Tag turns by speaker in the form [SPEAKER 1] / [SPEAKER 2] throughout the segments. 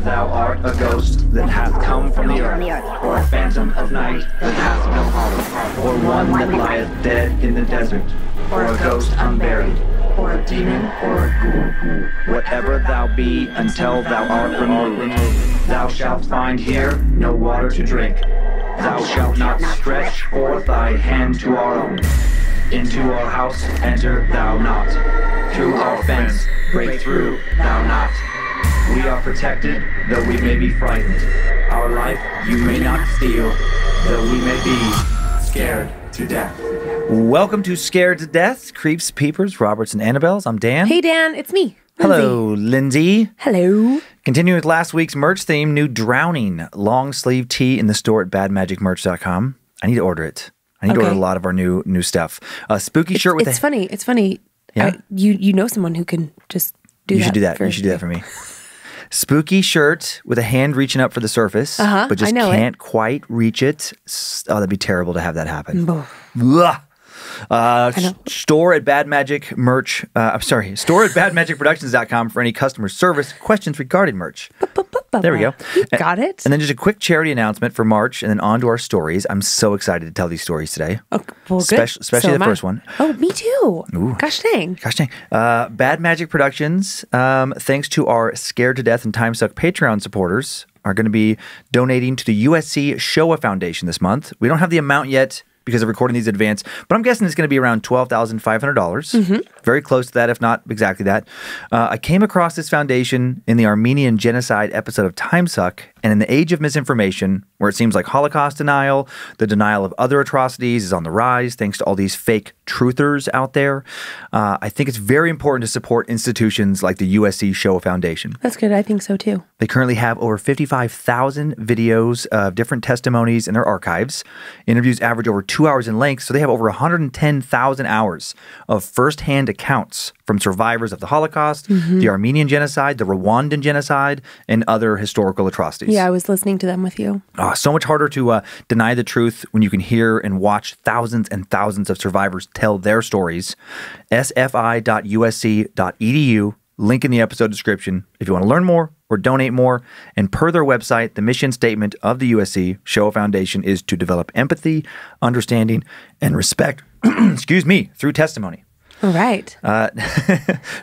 [SPEAKER 1] thou art a ghost that hath come from the earth, or a phantom of night that hath no home, or one that lieth dead in the desert, or a ghost unburied, or a demon, or a ghoul, whatever thou be, until thou art removed, thou shalt find here no water to drink. Thou shalt not stretch forth thy hand to our own. Into our house enter thou not. Through our fence break through thou not. We are protected, though we may be frightened. Our life you may not steal, though we may be scared to death.
[SPEAKER 2] Welcome to Scared to Death, Creeps, Peepers, Roberts, and Annabelles. I'm Dan.
[SPEAKER 3] Hey, Dan, it's me.
[SPEAKER 2] Hello, Lindsay.
[SPEAKER 3] Hello.
[SPEAKER 2] Continuing with last week's merch theme, new Drowning long sleeve tee in the store at badmagicmerch.com. I need to order it. I need to order a lot of our new stuff. Spooky shirt with
[SPEAKER 3] It's funny.
[SPEAKER 2] Yeah?
[SPEAKER 3] You know someone who can just do that.
[SPEAKER 2] You should do that. You should do that for me. Spooky shirt with a hand reaching up for the surface, but just can't quite reach it. Oh, that'd be terrible to have that happen. Store at badmagicproductions.com for any customer service questions regarding merch. There we go.
[SPEAKER 3] Got it.
[SPEAKER 2] And then just a quick charity announcement for March, and then on to our stories. I'm so excited to tell these stories today.
[SPEAKER 3] Oh, well, good.
[SPEAKER 2] Especially the first one.
[SPEAKER 3] Oh, me too.
[SPEAKER 2] Ooh.
[SPEAKER 3] Gosh dang.
[SPEAKER 2] Bad Magic Productions, thanks to our Scared to Death and Time Suck Patreon supporters, are going to be donating to the USC Showa Foundation this month. We don't have the amount yet because of recording these in advance, but I'm guessing it's going to be around $12,500. Very close to that, if not exactly that. I came across this foundation in the Armenian genocide episode of Time Suck, and in the age of misinformation, where it seems like Holocaust denial, the denial of other atrocities is on the rise thanks to all these fake truthers out there, I think it's very important to support institutions like the USC Showa Foundation.
[SPEAKER 3] That's good. I think so too.
[SPEAKER 2] They currently have over 55,000 videos of different testimonies in their archives. Interviews average over 2 hours in length, so they have over 110,000 hours of firsthand accounts from survivors of the Holocaust, the Armenian genocide, the Rwandan genocide, and other historical atrocities.
[SPEAKER 3] Yeah, I was listening to them with you.
[SPEAKER 2] So much harder to deny the truth when you can hear and watch thousands and thousands of survivors tell their stories. sfi.usc.edu, link in the episode description if you want to learn more or donate more. And per their website, the mission statement of the USC Showa Foundation is to develop empathy, understanding, and respect, through testimony.
[SPEAKER 3] All right.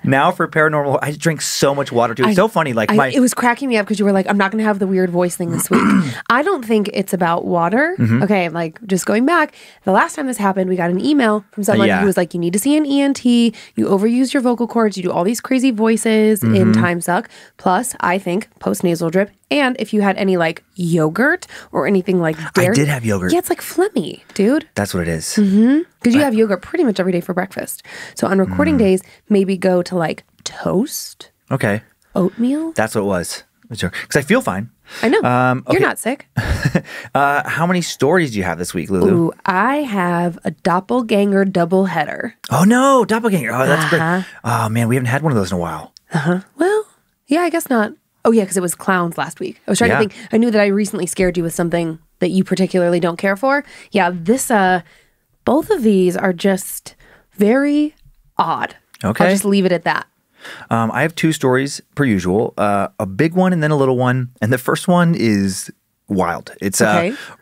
[SPEAKER 2] Now for paranormal, I drink so much water too. It's so funny. It
[SPEAKER 3] was cracking me up because you were like, I'm not going to have the weird voice thing this week. I don't think it's about water. Okay, just going back, the last time this happened, we got an email from someone who was like, you need to see an ENT. You overuse your vocal cords. You do all these crazy voices in Time Suck. Plus, I think post-nasal drip. And if you had any yogurt or anything like dairy.
[SPEAKER 2] I did have yogurt.
[SPEAKER 3] Yeah, it's like phlegmy, dude.
[SPEAKER 2] That's what it is.
[SPEAKER 3] Because you have yogurt pretty much every day for breakfast. So on recording days, maybe go to toast.
[SPEAKER 2] Okay.
[SPEAKER 3] Oatmeal.
[SPEAKER 2] That's what it was. Because I feel fine.
[SPEAKER 3] I know. You're not sick.
[SPEAKER 2] How many stories do you have this week, Lulu?
[SPEAKER 3] Ooh, I have a doppelganger doubleheader.
[SPEAKER 2] Oh, no. Doppelganger. Oh, that's great. Oh, man. We haven't had one of those in a while.
[SPEAKER 3] Well, yeah, I guess not. Oh, yeah, because it was clowns last week. I was trying to think. I knew that I recently scared you with something that you particularly don't care for. Yeah, both of these are just very odd.
[SPEAKER 2] Okay.
[SPEAKER 3] I'll just leave it at that.
[SPEAKER 2] I have two stories per usual, a big one and then a little one. And the first one is wild. It's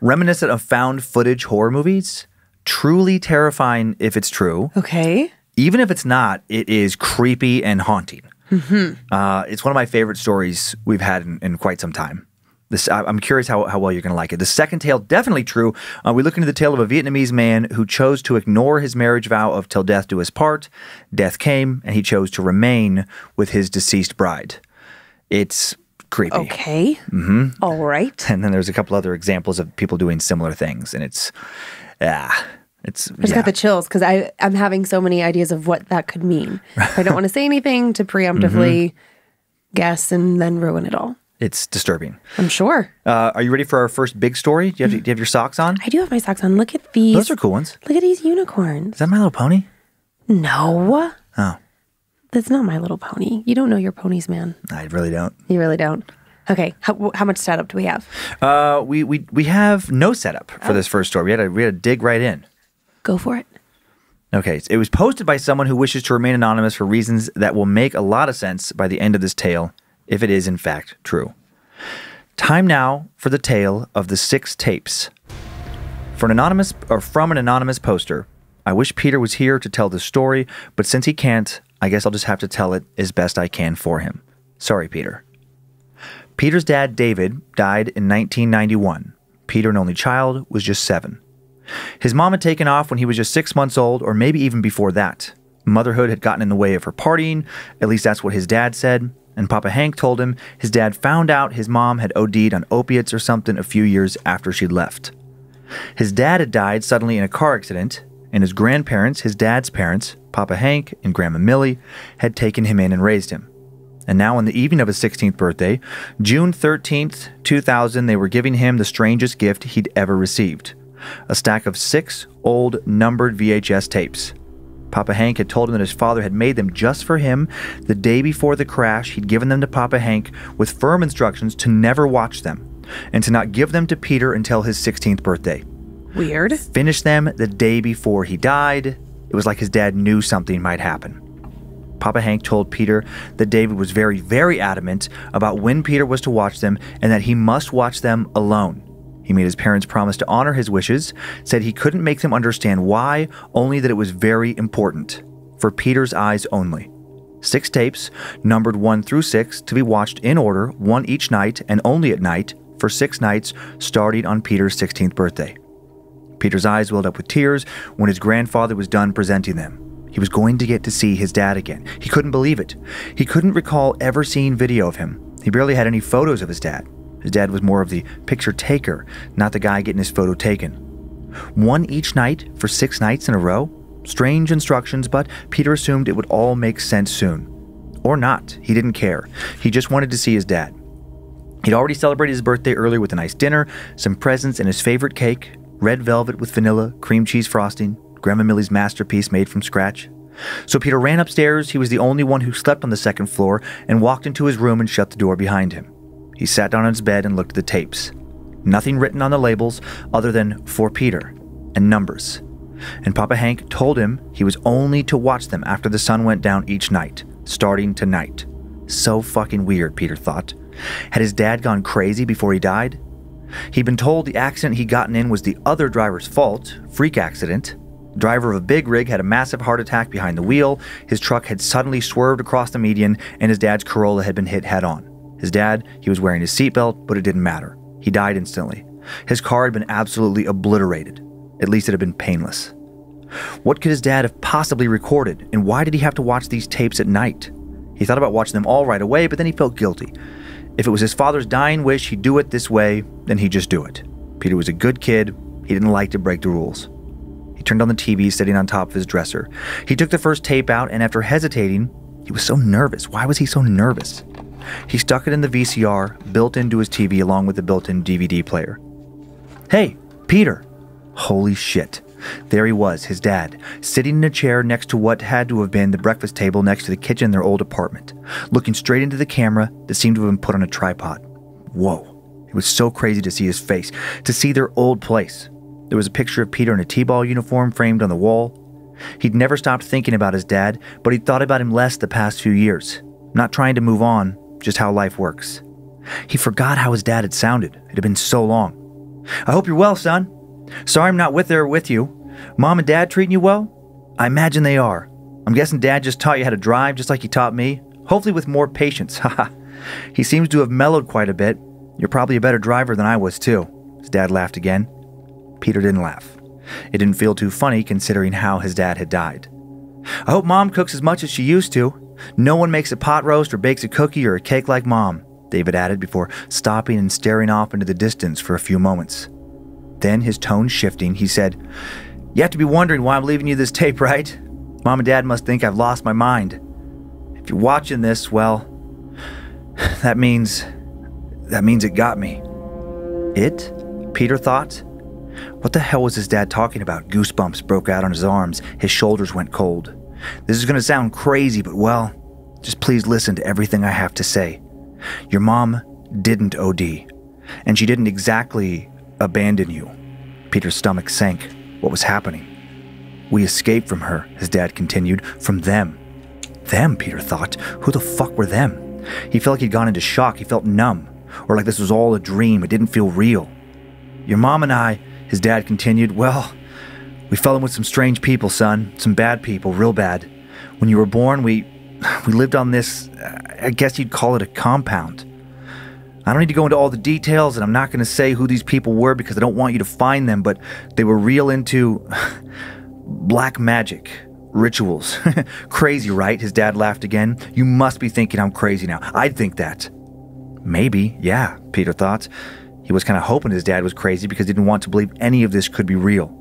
[SPEAKER 2] reminiscent of found footage horror movies. Truly terrifying if it's true.
[SPEAKER 3] Okay.
[SPEAKER 2] Even if it's not, it is creepy and haunting. It's one of my favorite stories we've had in quite some time. I'm curious how well you're going to like it. The second tale, definitely true. We look into the tale of a Vietnamese man who chose to ignore his marriage vow of till death do us part. Death came, and he chose to remain with his deceased bride. It's creepy.
[SPEAKER 3] Okay. All right.
[SPEAKER 2] And then there's a couple other examples of people doing similar things, and it's
[SPEAKER 3] I just got the chills because I'm having so many ideas of what that could mean. I don't want to say anything to preemptively guess and then ruin it all.
[SPEAKER 2] It's disturbing.
[SPEAKER 3] I'm sure.
[SPEAKER 2] Are you ready for our first big story? Do you have your socks on?
[SPEAKER 3] I do have my socks on. Look at these.
[SPEAKER 2] Those are cool ones.
[SPEAKER 3] Look at these unicorns.
[SPEAKER 2] Is that My Little Pony?
[SPEAKER 3] No.
[SPEAKER 2] Oh.
[SPEAKER 3] That's not My Little Pony. You don't know your ponies, man.
[SPEAKER 2] I really don't.
[SPEAKER 3] You really don't. Okay, how much setup do we have?
[SPEAKER 2] We have no setup for this first story. We had to dig right in.
[SPEAKER 3] Go for it.
[SPEAKER 2] Okay, it was posted by someone who wishes to remain anonymous for reasons that will make a lot of sense by the end of this tale, if it is in fact true. Time now for the tale of the 6 tapes. From an anonymous poster. I wish Peter was here to tell this story, but since he can't, I guess I'll just have to tell it as best I can for him. Sorry, Peter. Peter's dad, David, died in 1991. Peter, an only child, was just 7. His mom had taken off when he was just 6 months old, or maybe even before that. Motherhood had gotten in the way of her partying, at least that's what his dad said, and Papa Hank told him his dad found out his mom had OD'd on opiates or something a few years after she'd left. His dad had died suddenly in a car accident, and his grandparents, his dad's parents, Papa Hank and Grandma Millie, had taken him in and raised him. And now on the evening of his 16th birthday, June 13th, 2000, they were giving him the strangest gift he'd ever received. A stack of 6 old numbered VHS tapes. Papa Hank had told him that his father had made them just for him. The day before the crash, he'd given them to Papa Hank with firm instructions to never watch them and to not give them to Peter until his 16th birthday.
[SPEAKER 3] Weird.
[SPEAKER 2] Finished them the day before he died. It was like his dad knew something might happen. Papa Hank told Peter that David was very, very adamant about when Peter was to watch them and that he must watch them alone. He made his parents promise to honor his wishes, said he couldn't make them understand why, only that it was very important. For Peter's eyes only. 6 tapes, numbered 1 through 6, to be watched in order, 1 each night and only at night, for 6 nights, starting on Peter's 16th birthday. Peter's eyes welled up with tears when his grandfather was done presenting them. He was going to get to see his dad again. He couldn't believe it. He couldn't recall ever seeing video of him. He barely had any photos of his dad. His dad was more of the picture taker, not the guy getting his photo taken. 1 each night for 6 nights in a row? Strange instructions, but Peter assumed it would all make sense soon. Or not. He didn't care. He just wanted to see his dad. He'd already celebrated his birthday earlier with a nice dinner, some presents and his favorite cake, red velvet with vanilla, cream cheese frosting, Grandma Millie's masterpiece made from scratch. So Peter ran upstairs. He was the only one who slept on the 2nd floor and walked into his room and shut the door behind him. He sat down on his bed and looked at the tapes. Nothing written on the labels other than for Peter and numbers. And Papa Hank told him he was only to watch them after the sun went down each night, starting tonight. So fucking weird, Peter thought. Had his dad gone crazy before he died? He'd been told the accident he'd gotten in was the other driver's fault, freak accident. The driver of a big rig had a massive heart attack behind the wheel, his truck had suddenly swerved across the median, and his dad's Corolla had been hit head-on. His dad, he was wearing his seatbelt, but it didn't matter. He died instantly. His car had been absolutely obliterated. At least it had been painless. What could his dad have possibly recorded, and why did he have to watch these tapes at night? He thought about watching them all right away, but then he felt guilty. If it was his father's dying wish he'd do it this way, then he'd just do it. Peter was a good kid. He didn't like to break the rules. He turned on the TV sitting on top of his dresser. He took the first tape out, and after hesitating, he was so nervous. Why was he so nervous? He stuck it in the VCR built into his TV along with the built-in DVD player. Hey, Peter! Holy shit. There he was, his dad, sitting in a chair next to what had to have been the breakfast table next to the kitchen in their old apartment, looking straight into the camera that seemed to have been put on a tripod. Whoa. It was so crazy to see his face, to see their old place. There was a picture of Peter in a T-ball uniform framed on the wall. He'd never stopped thinking about his dad, but he'd thought about him less the past few years. Not trying to move on, just how life works. He forgot how his dad had sounded. It had been so long. I hope you're well, son. Sorry I'm not with you. Mom and Dad treating you well? I imagine they are. I'm guessing Dad just taught you how to drive just like he taught me. Hopefully with more patience. Haha. He seems to have mellowed quite a bit. You're probably a better driver than I was too. His dad laughed again. Peter didn't laugh. It didn't feel too funny considering how his dad had died. I hope Mom cooks as much as she used to. No one makes a pot roast or bakes a cookie or a cake like Mom, David added before stopping and staring off into the distance for a few moments. Then, his tone shifting, he said, You have to be wondering why I'm leaving you this tape, right? Mom and Dad must think I've lost my mind. If you're watching this, well, that means it got me. It? Peter thought. What the hell was his dad talking about? Goosebumps broke out on his arms. His shoulders went cold. This is going to sound crazy, but well, just please listen to everything I have to say. Your mom didn't OD, and she didn't exactly abandon you. Peter's stomach sank. What was happening? We escaped from her, his dad continued. From them. Them, Peter thought. Who the fuck were them? He felt like he'd gone into shock. He felt numb. or like this was all a dream. It didn't feel real. Your mom and I, his dad continued, well, we fell in with some strange people, son. Some bad people, real bad. When you were born, we lived on this, I guess you'd call it a compound. I don't need to go into all the details, and I'm not going to say who these people were because I don't want you to find them, but they were real into black magic, rituals. Crazy, right? His dad laughed again. You must be thinking I'm crazy now. I'd think that. Maybe, yeah, Peter thought. He was kind of hoping his dad was crazy because he didn't want to believe any of this could be real.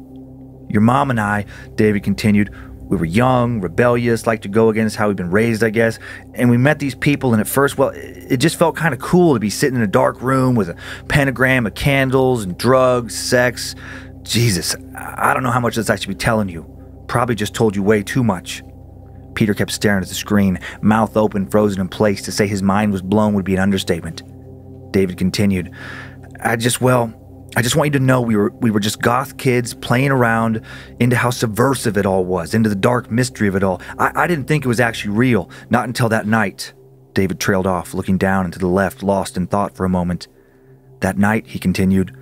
[SPEAKER 2] Your mom and I, David continued, we were young, rebellious, liked to go against how we'd been raised, I guess, and we met these people, and at first, well, it just felt kind of cool to be sitting in a dark room with a pentagram of candles and drugs, sex. Jesus, I don't know how much this I should be telling you. Probably just told you way too much. Peter kept staring at the screen, mouth open, frozen in place. To say his mind was blown would be an understatement. David continued, I just want you to know we were just goth kids playing around into how subversive it all was, into the dark mystery of it all. I didn't think it was actually real, not until that night. David trailed off, looking down and to the left, lost in thought for a moment. That night, he continued,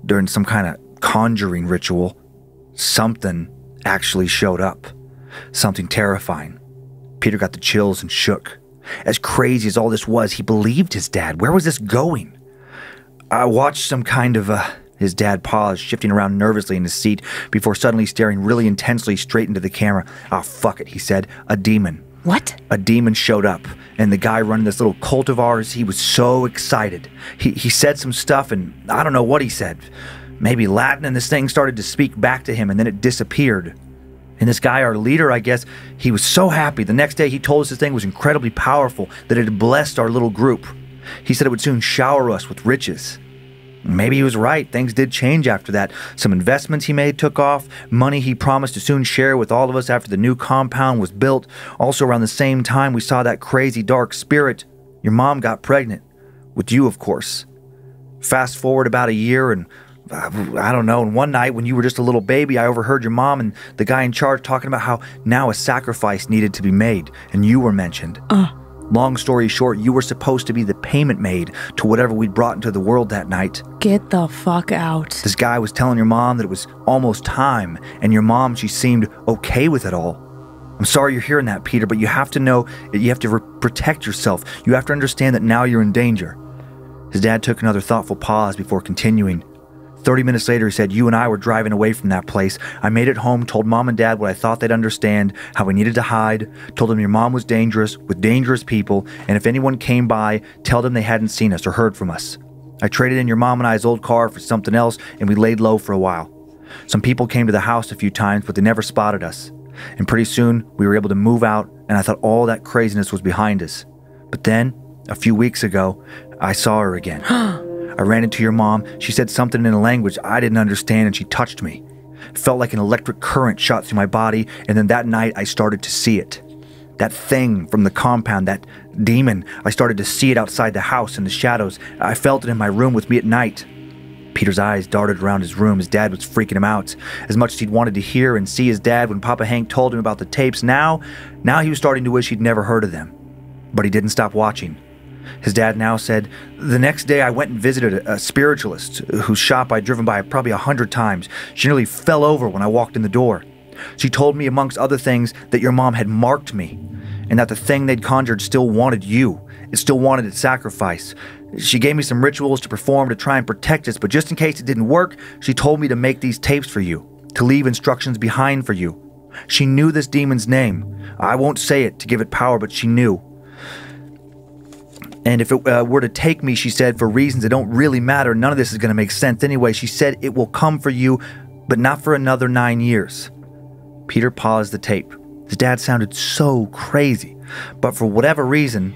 [SPEAKER 2] during some kind of conjuring ritual, something actually showed up. Something terrifying. Peter got the chills and shook. As crazy as all this was, he believed his dad. Where was this going? I watched some kind of, his dad paused, shifting around nervously in his seat before suddenly staring really intensely straight into the camera. Ah, fuck it, he said. A demon.
[SPEAKER 3] What?
[SPEAKER 2] A demon showed up, and the guy running this little cult of ours, he was so excited. He said some stuff, and I don't know what he said. Maybe Latin, and this thing started to speak back to him, and then it disappeared. And this guy, our leader, I guess, he was so happy. The next day, he told us this thing was incredibly powerful, that it had blessed our little group. He said it would soon shower us with riches. Maybe he was right. Things did change after that. Some investments he made took off. Money he promised to soon share with all of us after the new compound was built. Also around the same time, we saw that crazy dark spirit. Your mom got pregnant. With you, of course. Fast forward about a year, and I don't know, and one night when you were just a little baby, I overheard your mom and the guy in charge talking about how now a sacrifice needed to be made, and you were mentioned. Long story short, you were supposed to be the payment made to whatever we'd brought into the world that night.
[SPEAKER 3] Get the fuck out.
[SPEAKER 2] This guy was telling your mom that it was almost time, and your mom, she seemed okay with it all. I'm sorry you're hearing that, Peter, but you have to know that you have to protect yourself. You have to understand that now you're in danger. His dad took another thoughtful pause before continuing. 30 minutes later, he said, you and I were driving away from that place. I made it home, told Mom and Dad what I thought they'd understand, how we needed to hide, told them your mom was dangerous, with dangerous people, and if anyone came by, tell them they hadn't seen us or heard from us. I traded in your mom and I's old car for something else, and we laid low for a while. Some people came to the house a few times, but they never spotted us. And pretty soon, we were able to move out, and I thought all that craziness was behind us. But then, a few weeks ago, I saw her again. I ran into your mom. She said something in a language I didn't understand, and she touched me. It felt like an electric current shot through my body, and then that night I started to see it. That thing from the compound, that demon, I started to see it outside the house in the shadows. I felt it in my room with me at night. Peter's eyes darted around his room. His dad was freaking him out. As much as he'd wanted to hear and see his dad when Papa Hank told him about the tapes, now he was starting to wish he'd never heard of them. But he didn't stop watching. His dad now said, the next day I went and visited a spiritualist whose shop I'd driven by probably 100 times. She nearly fell over when I walked in the door. She told me, amongst other things, that your mom had marked me, and that the thing they'd conjured still wanted you. It still wanted its sacrifice. She gave me some rituals to perform to try and protect us, but just in case it didn't work, she told me to make these tapes for you, to leave instructions behind for you. She knew this demon's name. I won't say it to give it power, but she knew. And if it were to take me, she said, for reasons that don't really matter, none of this is going to make sense anyway. She said it will come for you, but not for another 9 years. Peter paused the tape. His dad sounded so crazy, but for whatever reason,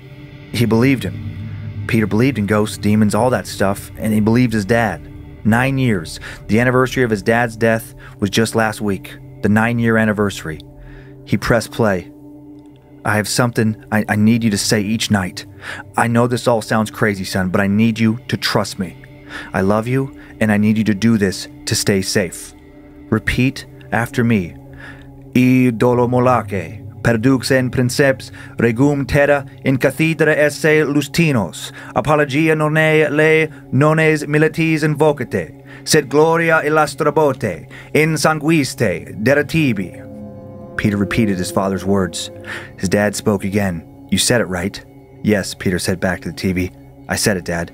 [SPEAKER 2] he believed him. Peter believed in ghosts, demons, all that stuff, and he believed his dad. 9 years. The anniversary of his dad's death was just last week, the 9-year anniversary. He pressed play. I have something I need you to say each night. I know this all sounds crazy, son, but I need you to trust me. I love you, and I need you to do this to stay safe. Repeat after me. I dolomolake, Perdux en princeps regum terra in cathedra esse lustinos, apologia nonne le nones milites invocate, sed gloria illustrabote, in sanguiste deratibi. Peter repeated his father's words. His dad spoke again. You said it right. Yes, Peter said back to the TV. I said it, Dad.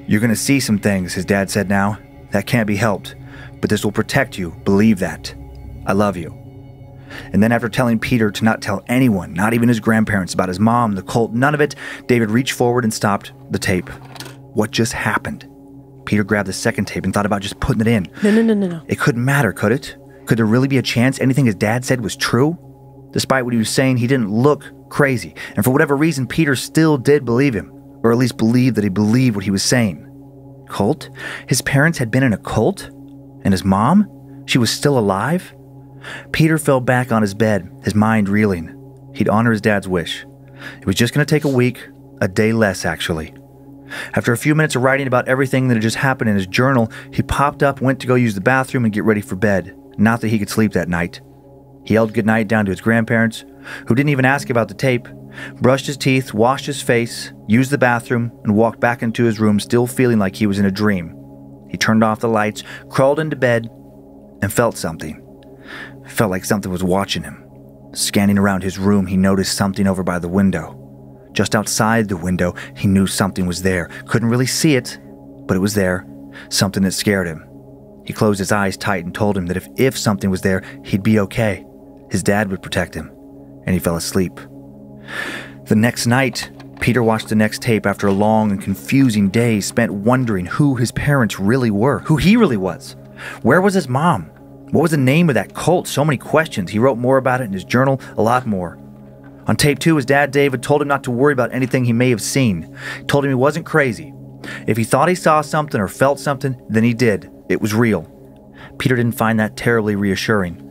[SPEAKER 2] You're going to see some things, his dad said now. That can't be helped. But this will protect you. Believe that. I love you. And then after telling Peter to not tell anyone, not even his grandparents, about his mom, the cult, none of it, David reached forward and stopped the tape. What just happened? Peter grabbed the second tape and thought about just putting it in.
[SPEAKER 3] No.
[SPEAKER 2] It couldn't matter, could it? Could there really be a chance anything his dad said was true? Despite what he was saying, he didn't look crazy. And for whatever reason, Peter still did believe him. Or at least believed that he believed what he was saying. Cult? His parents had been in a cult? And his mom? She was still alive? Peter fell back on his bed, his mind reeling. He'd honor his dad's wish. It was just going to take a week, a day less, actually. After a few minutes of writing about everything that had just happened in his journal, he popped up, went to go use the bathroom and get ready for bed. Not that he could sleep that night. He yelled goodnight down to his grandparents, who didn't even ask about the tape, brushed his teeth, washed his face, used the bathroom, and walked back into his room still feeling like he was in a dream. He turned off the lights, crawled into bed, and felt something. Felt like something was watching him. Scanning around his room, he noticed something over by the window. Just outside the window, he knew something was there. Couldn't really see it, but it was there. Something that scared him. He closed his eyes tight and told him that if something was there, he'd be okay. His dad would protect him. And he fell asleep. The next night, Peter watched the next tape after a long and confusing day spent wondering who his parents really were, who he really was. Where was his mom? What was the name of that cult? So many questions. He wrote more about it in his journal, a lot more. On tape 2, his dad, David, told him not to worry about anything he may have seen. Told him he wasn't crazy. If he thought he saw something or felt something, then he did. It was real. Peter didn't find that terribly reassuring.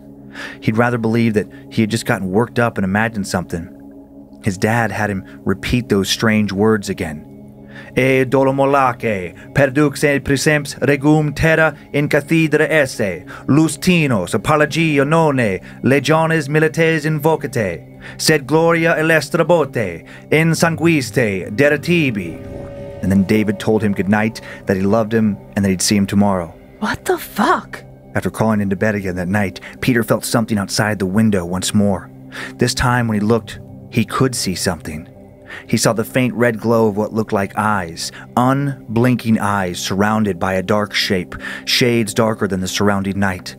[SPEAKER 2] He'd rather believe that he had just gotten worked up and imagined something. His dad had him repeat those strange words again. E dolomolache, perdux et presemps regum terra in cathedra esse, lustinos, apologia nonne, legiones milites invocate, sed gloria illustrabote, in sanguiste deratibi. And then David told him goodnight, that he loved him, and that he'd see him tomorrow.
[SPEAKER 3] What the fuck?
[SPEAKER 2] After crawling into bed again that night, Peter felt something outside the window once more. This time when he looked, he could see something. He saw the faint red glow of what looked like eyes, unblinking eyes surrounded by a dark shape, shades darker than the surrounding night.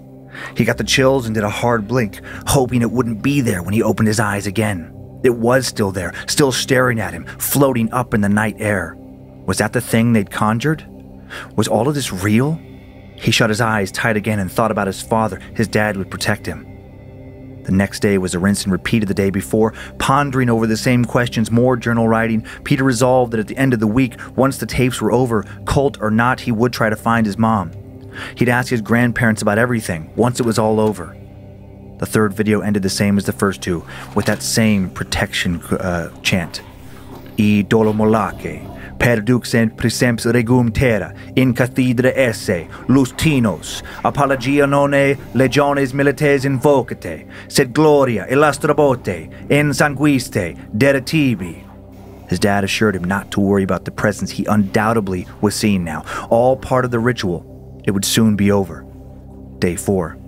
[SPEAKER 2] He got the chills and did a hard blink, hoping it wouldn't be there when he opened his eyes again. It was still there, still staring at him, floating up in the night air. Was that the thing they'd conjured? Was all of this real? He shut his eyes tight again and thought about his father. His dad would protect him. The next day was a rinse and repeat of the day before. Pondering over the same questions, more journal writing, Peter resolved that at the end of the week, once the tapes were over, cult or not, he would try to find his mom. He'd ask his grandparents about everything, once it was all over. The third video ended the same as the first two, with that same protection chant. E dolomolache, perdux et presemps regum terra, in cathedra esse, lustinos, apologia nonne, legiones milites invocate, sed gloria illustrabote, in sanguiste deratibi. His dad assured him not to worry about the presence he undoubtedly was seeing now, all part of the ritual. It would soon be over. Day 4.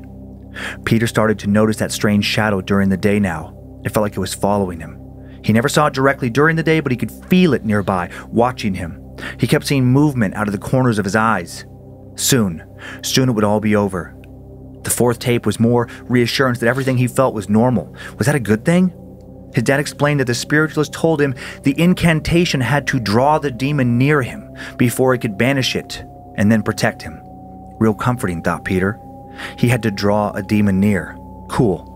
[SPEAKER 2] Peter started to notice that strange shadow during the day now. It felt like it was following him. He never saw it directly during the day, but he could feel it nearby, watching him. He kept seeing movement out of the corners of his eyes. Soon it would all be over. The fourth tape was more reassurance that everything he felt was normal. Was that a good thing? His dad explained that the spiritualist told him the incantation had to draw the demon near him before it could banish it and then protect him. Real comforting, thought Peter. He had to draw a demon near. Cool.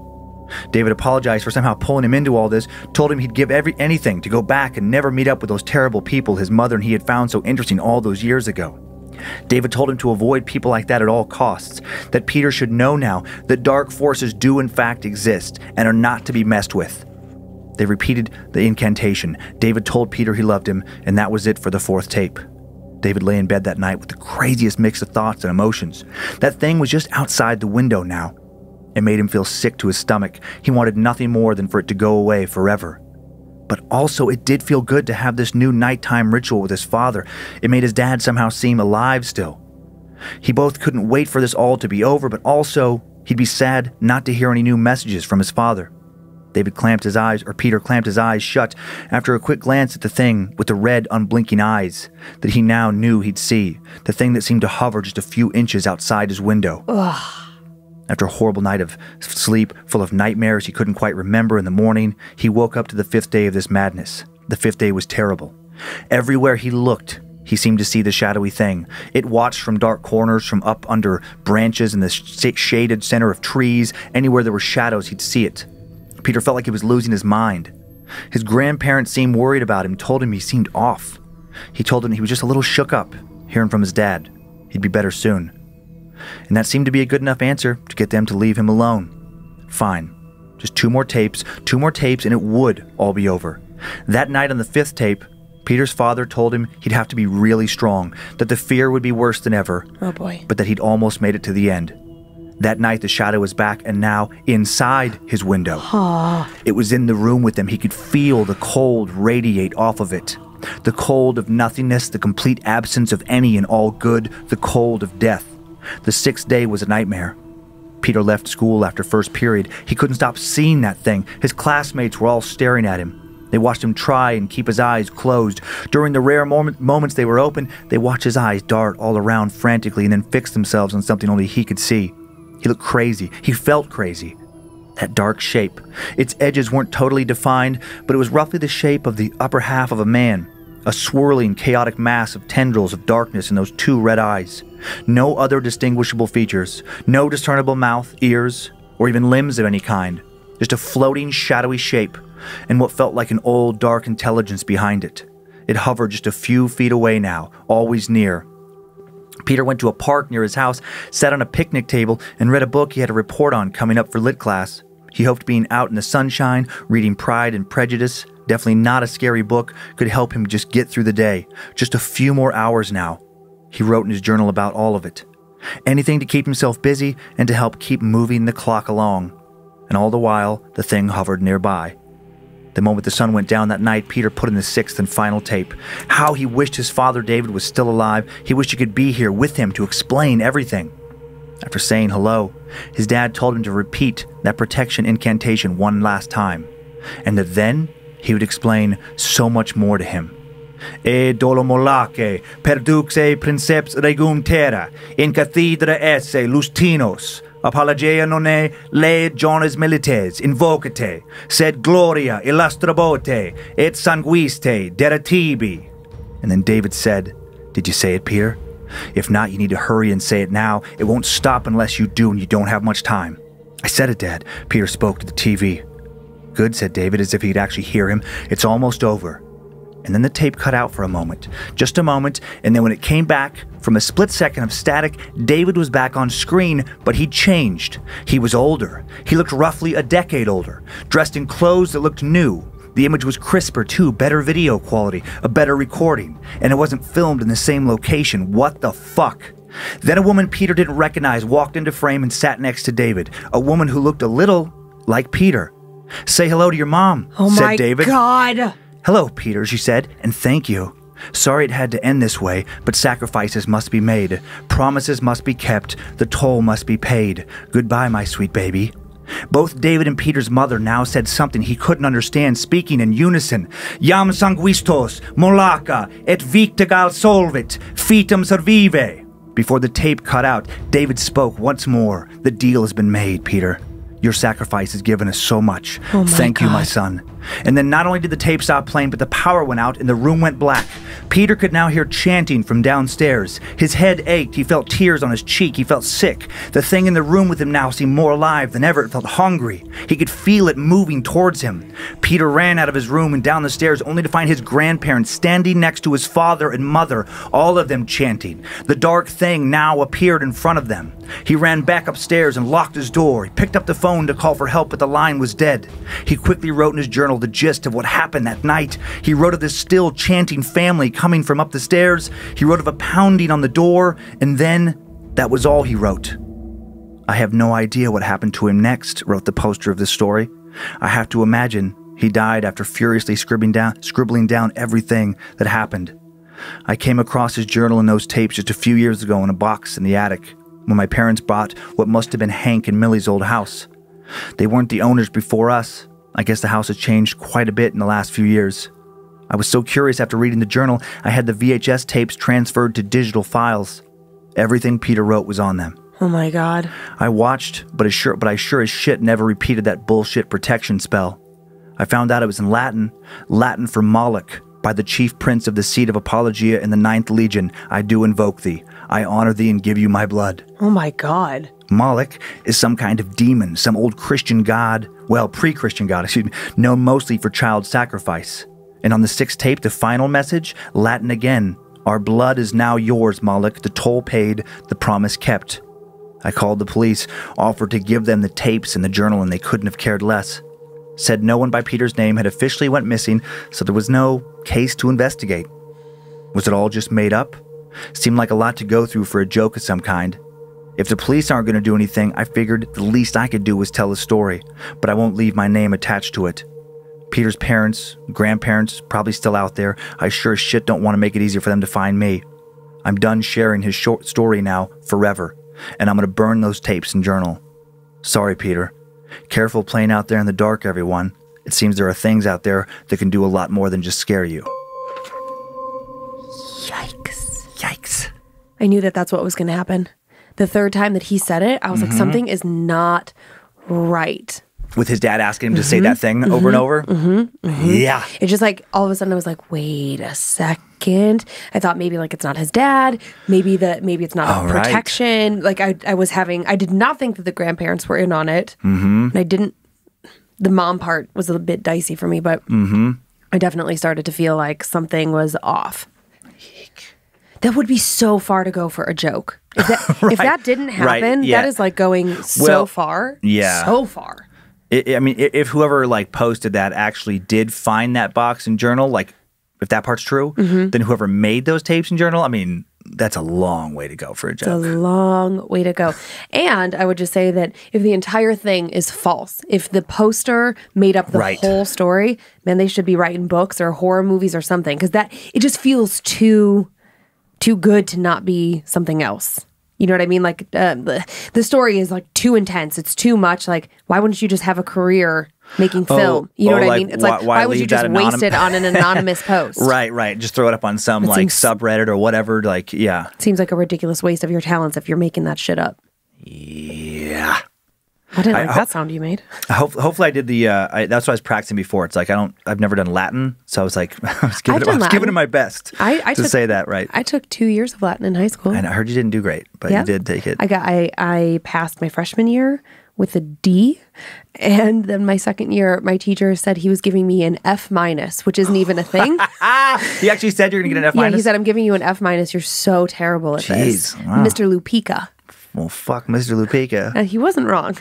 [SPEAKER 2] David apologized for somehow pulling him into all this, told him he'd give anything to go back and never meet up with those terrible people his mother and he had found so interesting all those years ago. David told him to avoid people like that at all costs, that Peter should know now that dark forces do in fact exist and are not to be messed with. They repeated the incantation. David told Peter he loved him, and that was it for the fourth tape. David lay in bed that night with the craziest mix of thoughts and emotions. That thing was just outside the window now. It made him feel sick to his stomach. He wanted nothing more than for it to go away forever. But also, it did feel good to have this new nighttime ritual with his father. It made his dad somehow seem alive still. He both couldn't wait for this all to be over, but also, he'd be sad not to hear any new messages from his father. Peter clamped his eyes shut after a quick glance at the thing with the red, unblinking eyes that he now knew he'd see, the thing that seemed to hover just a few inches outside his window.
[SPEAKER 3] Ugh.
[SPEAKER 2] After a horrible night of sleep full of nightmares he couldn't quite remember in the morning, he woke up to the 5th day of this madness. The 5th day was terrible. Everywhere he looked, he seemed to see the shadowy thing. It watched from dark corners, from up under branches in the shaded center of trees. Anywhere there were shadows, he'd see it. Peter felt like he was losing his mind. His grandparents seemed worried about him, told him he seemed off. He told them he was just a little shook up, hearing from his dad. He'd be better soon. And that seemed to be a good enough answer to get them to leave him alone. Fine. Just 2 more tapes, and it would all be over. That night on the 5th tape, Peter's father told him he'd have to be really strong, that the fear would be worse than ever.
[SPEAKER 3] Oh boy.
[SPEAKER 2] But that he'd almost made it to the end. That night, the shadow was back and now inside his window. It was in the room with him. He could feel the cold radiate off of it. The cold of nothingness, the complete absence of any and all good, the cold of death. The 6th day was a nightmare. Peter left school after first period. He couldn't stop seeing that thing. His classmates were all staring at him. They watched him try and keep his eyes closed. During the rare moments they were open, they watched his eyes dart all around frantically and then fix themselves on something only he could see. He looked crazy. He felt crazy. That dark shape. Its edges weren't totally defined, but it was roughly the shape of the upper half of a man. A swirling, chaotic mass of tendrils of darkness in those 2 red eyes. No other distinguishable features. No discernible mouth, ears, or even limbs of any kind. Just a floating, shadowy shape, and what felt like an old, dark intelligence behind it. It hovered just a few feet away now, always near. Peter went to a park near his house, sat on a picnic table, and read a book he had a report on coming up for lit class. He hoped being out in the sunshine, reading Pride and Prejudice, definitely not a scary book, could help him just get through the day. Just a few more hours now. He wrote in his journal about all of it. Anything to keep himself busy and to help keep moving the clock along. And all the while, the thing hovered nearby. The moment the sun went down that night, Peter put in the 6th and final tape. How he wished his father David was still alive. He wished he could be here with him to explain everything. After saying hello, his dad told him to repeat that protection incantation one last time, and that then he would explain so much more to him. E dolomolaque, perduxe princeps regum terra, in cathedra esse lustinos, apologia nonne le jones milites invocate, sed gloria illustrabote, et sanguiste deratibi. And then David said, "Did you say it, Peter? If not, you need to hurry and say it now. It won't stop unless you do, and you don't have much time." "I said it, Dad." Peter spoke to the TV. "Good," said David, as if he'd actually hear him. "It's almost over." And then the tape cut out for a moment. Just a moment, and then when it came back, from a split second of static, David was back on screen, but he'd changed. He was older. He looked roughly a decade older, dressed in clothes that looked new. The image was crisper too, better video quality, a better recording, and it wasn't filmed in the same location. What the fuck? Then a woman Peter didn't recognize walked into frame and sat next to David, a woman who looked a little like Peter. "Say hello to your mom," said David.
[SPEAKER 3] Oh my God!
[SPEAKER 2] "Hello, Peter," she said, "and thank you. Sorry it had to end this way, but sacrifices must be made. Promises must be kept. The toll must be paid. Goodbye, my sweet baby." Both David and Peter's mother now said something he couldn't understand, speaking in unison. "Jam sanguistos, molaca, et victigal solvit, fitum servive." Before the tape cut out, David spoke once more. "The deal has been made, Peter. Your sacrifice has given us so much. Thank you, my son." And then not only did the tape stop playing, but the power went out and the room went black. Peter could now hear chanting from downstairs. His head ached. He felt tears on his cheek. He felt sick. The thing in the room with him now seemed more alive than ever. It felt hungry. He could feel it moving towards him. Peter ran out of his room and down the stairs only to find his grandparents standing next to his father and mother, all of them chanting. The dark thing now appeared in front of them. He ran back upstairs and locked his door. He picked up the phone to call for help, but the line was dead. He quickly wrote in his journal the gist of what happened that night. He wrote of this still chanting family coming from up the stairs. He wrote of a pounding on the door, and then that was all he wrote. I have no idea what happened to him next, wrote the poster of this story. I have to imagine he died after furiously scribbling down everything that happened. I came across his journal and those tapes just a few years ago in a box in the attic when my parents bought what must have been Hank and Millie's old house. They weren't the owners before us. I guess the house has changed quite a bit in the last few years. I was so curious after reading the journal, I had the VHS tapes transferred to digital files. Everything Peter wrote was on them.
[SPEAKER 3] Oh my God.
[SPEAKER 2] I watched, but I sure as shit never repeated that bullshit protection spell. I found out it was in Latin for Moloch, by the chief prince of the seat of Apologia in the 9th Legion. I do invoke thee. I honor thee and give you my blood.
[SPEAKER 3] Oh my God.
[SPEAKER 2] Moloch is some kind of demon, some old Christian god, well, pre-Christian god, known mostly for child sacrifice. And on the 6th tape, the final message, Latin again. Our blood is now yours, Moloch, the toll paid, the promise kept. I called the police, offered to give them the tapes and the journal, and they couldn't have cared less. Said no one by Peter's name had officially went missing, so there was no case to investigate. Was it all just made up? Seemed like a lot to go through for a joke of some kind. If the police aren't going to do anything, I figured the least I could do was tell a story, but I won't leave my name attached to it. Peter's parents, grandparents, probably still out there. I sure as shit don't want to make it easier for them to find me. I'm done sharing his short story now, forever, and I'm going to burn those tapes and journal. Sorry, Peter. Careful playing out there in the dark, everyone. It seems there are things out there that can do a lot more than just scare you.
[SPEAKER 3] Yikes.
[SPEAKER 2] Yikes.
[SPEAKER 3] I knew that that's what was going to happen. The third time that he said it, I was like, something is not right.
[SPEAKER 2] With his dad asking him to say that thing over and over? Yeah.
[SPEAKER 3] It's just like, all of a sudden I was like, wait a second. I thought maybe like it's not his dad. Maybe it's not a protection. Like I did not think that the grandparents were in on it. And the mom part was a bit dicey for me, but I definitely started to feel like something was off. That would be so far to go for a joke. If that didn't happen, that is like going so far.
[SPEAKER 2] Yeah.
[SPEAKER 3] So far.
[SPEAKER 2] If whoever like posted that actually did find that box and journal, like if that part's true, then whoever made those tapes and journal, I mean, that's a long way to go for a joke.
[SPEAKER 3] It's a long way to go. And I would just say that if the entire thing is false, if the poster made up the whole story, man, they should be writing books or horror movies or something, because it just feels too good to not be something else. You know what I mean? Like the story is like too intense. It's too much. Like, why wouldn't you just have a career making film? You know what I mean? It's like, why would you just waste it on an anonymous post? Right. Just throw it up on some subreddit or whatever. Like, yeah. It seems like a ridiculous waste of your talents if you're making that shit up.
[SPEAKER 2] Yeah.
[SPEAKER 3] I didn't like that sound you made.
[SPEAKER 2] Hopefully I did that's what I was practicing before. It's like I've never done Latin, so I was like I was giving it my best to say that right.
[SPEAKER 3] I took 2 years of Latin in high school.
[SPEAKER 2] And I heard you didn't do great, but you did take it.
[SPEAKER 3] I passed my freshman year with a D, and then my second year, my teacher said he was giving me an F-, which isn't even a thing.
[SPEAKER 2] He actually said you're going to get an F-?
[SPEAKER 3] Yeah, he said, I'm giving you an F-. You're so terrible at this.
[SPEAKER 2] Wow.
[SPEAKER 3] Mr. Lupica.
[SPEAKER 2] Well, fuck Mr. Lupica.
[SPEAKER 3] He wasn't wrong.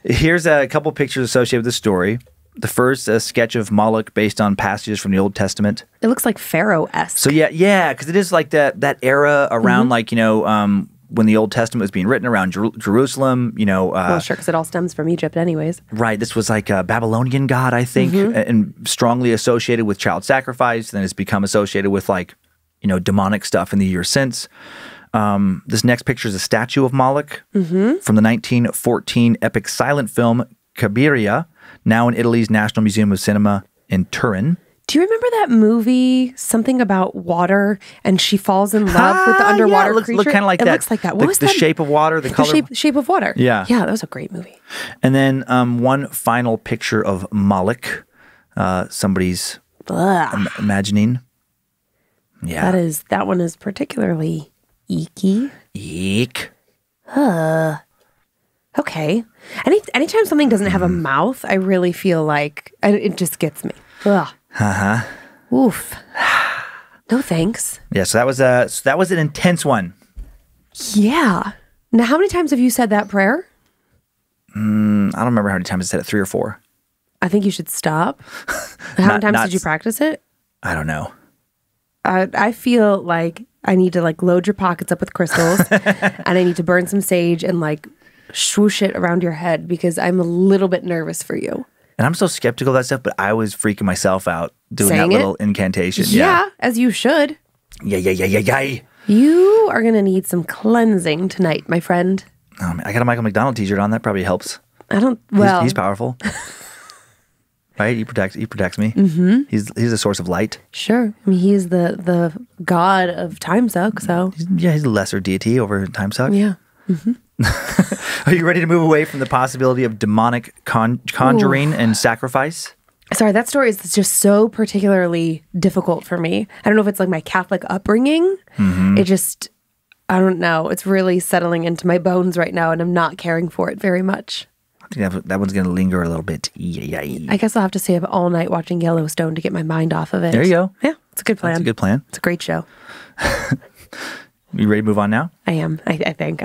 [SPEAKER 2] Here's a couple pictures associated with the story. The first, a sketch of Moloch based on passages from the Old Testament.
[SPEAKER 3] It looks like Pharaoh-esque.
[SPEAKER 2] So yeah, because it is like that era around when the Old Testament was being written around Jerusalem,
[SPEAKER 3] well, sure, because it all stems from Egypt anyways. Right.
[SPEAKER 2] This was like a Babylonian god, I think, and strongly associated with child sacrifice. Then it's become associated with demonic stuff in the years since. This next picture is a statue of Moloch from the 1914 epic silent film Cabiria, now in Italy's National Museum of Cinema in Turin.
[SPEAKER 3] Do you remember that movie, something about water, and she falls in love with the underwater creature?
[SPEAKER 2] It looks kind of like that.
[SPEAKER 3] It looks like that. What was
[SPEAKER 2] the
[SPEAKER 3] that?
[SPEAKER 2] Shape of Water, the color?
[SPEAKER 3] Shape of Water.
[SPEAKER 2] Yeah.
[SPEAKER 3] Yeah, that was a great movie.
[SPEAKER 2] And then one final picture of Moloch, somebody's imagining. Yeah.
[SPEAKER 3] That one is particularly eeky.
[SPEAKER 2] Eek.
[SPEAKER 3] Okay. Anytime something doesn't have a mouth, I really feel like it just gets me. Ugh. Oof. No thanks.
[SPEAKER 2] Yeah, so that was an intense one.
[SPEAKER 3] Yeah. Now, how many times have you said that prayer?
[SPEAKER 2] I don't remember how many times I said it, 3 or 4.
[SPEAKER 3] I think you should stop. How many times did you practice it?
[SPEAKER 2] I don't know.
[SPEAKER 3] I feel like I need to like load your pockets up with crystals and I need to burn some sage and like swoosh it around your head because I'm a little bit nervous for you.
[SPEAKER 2] And I'm so skeptical of that stuff, but I was freaking myself out doing
[SPEAKER 3] Saying
[SPEAKER 2] that little incantation.
[SPEAKER 3] Yeah, as you should.
[SPEAKER 2] Yeah.
[SPEAKER 3] You are going to need some cleansing tonight, my friend.
[SPEAKER 2] I got a Michael McDonald t-shirt on. That probably helps.
[SPEAKER 3] Well,
[SPEAKER 2] he's powerful. Right? He protects me. Mm-hmm. He's a source of light.
[SPEAKER 3] Sure. I mean, he's the god of time suck, so.
[SPEAKER 2] He's a lesser deity over time suck.
[SPEAKER 3] Yeah. Mm-hmm.
[SPEAKER 2] Are you ready to move away from the possibility of demonic conjuring and sacrifice?
[SPEAKER 3] Sorry, that story is just so particularly difficult for me. I don't know if it's like my Catholic upbringing. Mm-hmm. It just, I don't know. It's really settling into my bones right now, and I'm not caring for it very much.
[SPEAKER 2] I think that one's going to linger a little bit.
[SPEAKER 3] I guess I'll have to stay up all night watching Yellowstone to get my mind off of it.
[SPEAKER 2] There you go.
[SPEAKER 3] Yeah, it's a good plan.
[SPEAKER 2] That's a good plan.
[SPEAKER 3] It's a great show.
[SPEAKER 2] You ready to move on now?
[SPEAKER 3] I am, I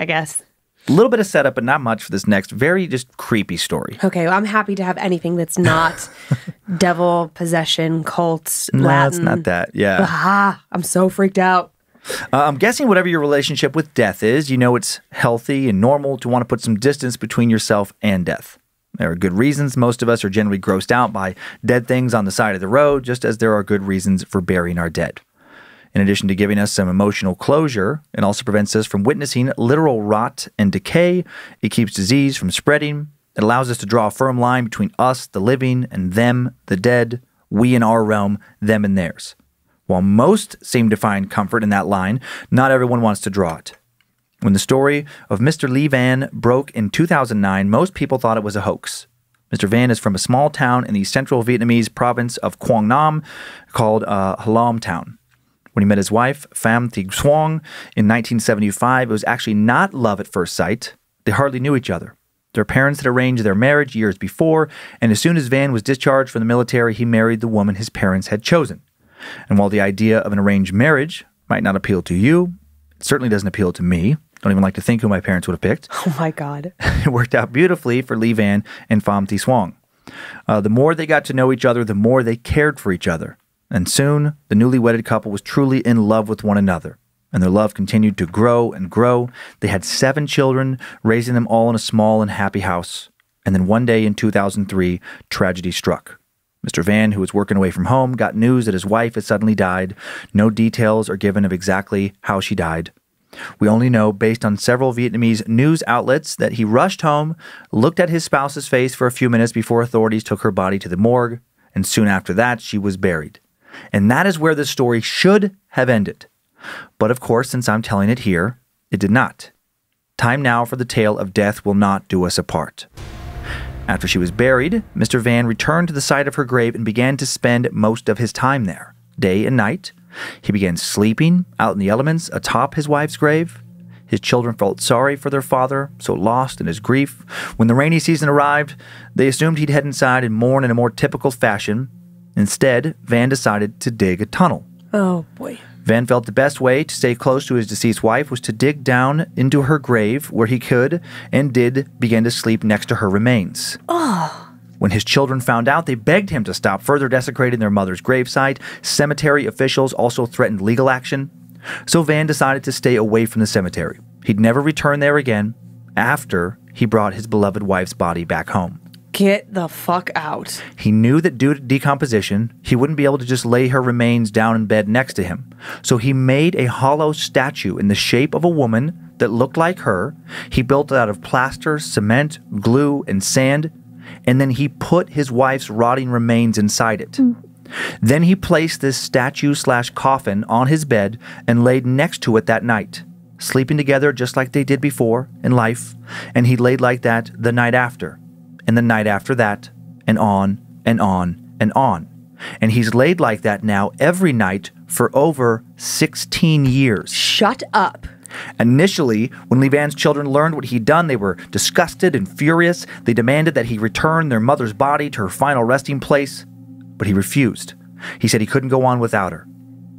[SPEAKER 3] guess.
[SPEAKER 2] A little bit of setup, but not much for this next very just creepy story.
[SPEAKER 3] Okay, well, I'm happy to have anything that's not devil, possession, cults,
[SPEAKER 2] No,
[SPEAKER 3] Latin.
[SPEAKER 2] it's not that. Yeah.
[SPEAKER 3] I'm so freaked out.
[SPEAKER 2] I'm guessing whatever your relationship with death is, you know it's healthy and normal to want to put some distance between yourself and death. There are good reasons. Most of us are generally grossed out by dead things on the side of the road, just as there are good reasons for burying our dead. In addition to giving us some emotional closure, it also prevents us from witnessing literal rot and decay. It keeps disease from spreading. It allows us to draw a firm line between us, the living, and them, the dead, we in our realm, them in theirs. While most seem to find comfort in that line, not everyone wants to draw it. When the story of Mr. Lee Van broke in 2009, most people thought it was a hoax. Mr. Van is from a small town in the central Vietnamese province of Quang Nam called Halom Town. When he met his wife, Pham Thi Xuong, in 1975, it was actually not love at first sight. They hardly knew each other. Their parents had arranged their marriage years before, and as soon as Van was discharged from the military, he married the woman his parents had chosen. And while the idea of an arranged marriage might not appeal to you, it certainly doesn't appeal to me. Don't even like to think who my parents would have picked.
[SPEAKER 3] Oh my God.
[SPEAKER 2] It worked out beautifully for Lee Van and Pham Thi Xuong. The more they got to know each other, the more they cared for each other. And soon, the newly wedded couple was truly in love with one another. And their love continued to grow and grow. They had 7 children, raising them all in a small and happy house. And then one day in 2003, tragedy struck. Mr. Van, who was working away from home, got news that his wife had suddenly died. No details are given of exactly how she died. We only know, based on several Vietnamese news outlets, that he rushed home, looked at his spouse's face for a few minutes before authorities took her body to the morgue, and soon after that, she was buried. And that is where the story should have ended. But of course, since I'm telling it here, it did not. Time now for the tale of Death Will Not Do Us Apart. After she was buried, Mr. Van returned to the site of her grave and began to spend most of his time there, day and night. He began sleeping out in the elements atop his wife's grave. His children felt sorry for their father, so lost in his grief. When the rainy season arrived, they assumed he'd head inside and mourn in a more typical fashion. Instead, Van decided to dig a tunnel.
[SPEAKER 3] Oh, boy.
[SPEAKER 2] Van felt the best way to stay close to his deceased wife was to dig down into her grave where he could and did begin to sleep next to her remains.
[SPEAKER 3] Oh.
[SPEAKER 2] When his children found out, they begged him to stop further desecrating their mother's gravesite. Cemetery officials also threatened legal action. So Van decided to stay away from the cemetery. He'd never return there again after he brought his beloved wife's body back home.
[SPEAKER 3] Get the fuck out.
[SPEAKER 2] He knew that due to decomposition, he wouldn't be able to just lay her remains down in bed next to him. So he made a hollow statue in the shape of a woman that looked like her. He built it out of plaster, cement, glue, and sand. And then he put his wife's rotting remains inside it. Then he placed this statue/coffin on his bed and laid next to it that night, sleeping together just like they did before in life. And he laid like that the night after. And the night after that, and on, and on, and on. And he's laid like that now every night for over 16 years.
[SPEAKER 3] Shut up.
[SPEAKER 2] Initially, when Lee Van's children learned what he'd done, they were disgusted and furious. They demanded that he return their mother's body to her final resting place, but he refused. He said he couldn't go on without her.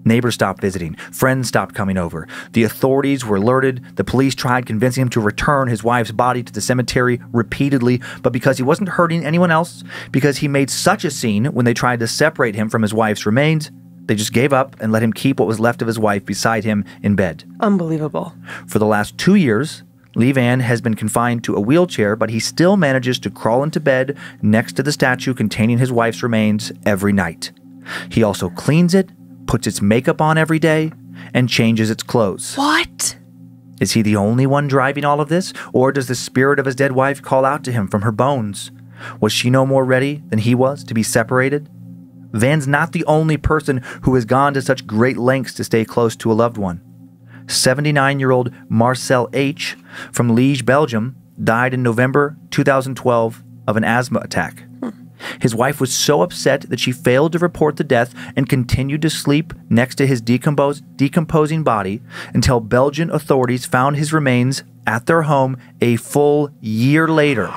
[SPEAKER 2] Neighbors stopped visiting. Friends stopped coming over. The authorities were alerted. The police tried convincing him to return his wife's body to the cemetery repeatedly, but because he wasn't hurting anyone else, because he made such a scene when they tried to separate him from his wife's remains, They just gave up and let him keep what was left of his wife beside him in bed.
[SPEAKER 3] Unbelievable.
[SPEAKER 2] For the last 2 years, Lee Van has been confined to a wheelchair, but he still manages to crawl into bed next to the statue containing his wife's remains every night. He also cleans it, puts its makeup on every day, and changes its clothes.
[SPEAKER 3] What?
[SPEAKER 2] Is he the only one driving all of this, or does the spirit of his dead wife call out to him from her bones? Was she no more ready than he was to be separated? Van's not the only person who has gone to such great lengths to stay close to a loved one. 79-year-old Marcel H. from Liege, Belgium, died in November 2012 of an asthma attack. His wife was so upset that she failed to report the death and continued to sleep next to his decomposing body until Belgian authorities found his remains at their home a full year later.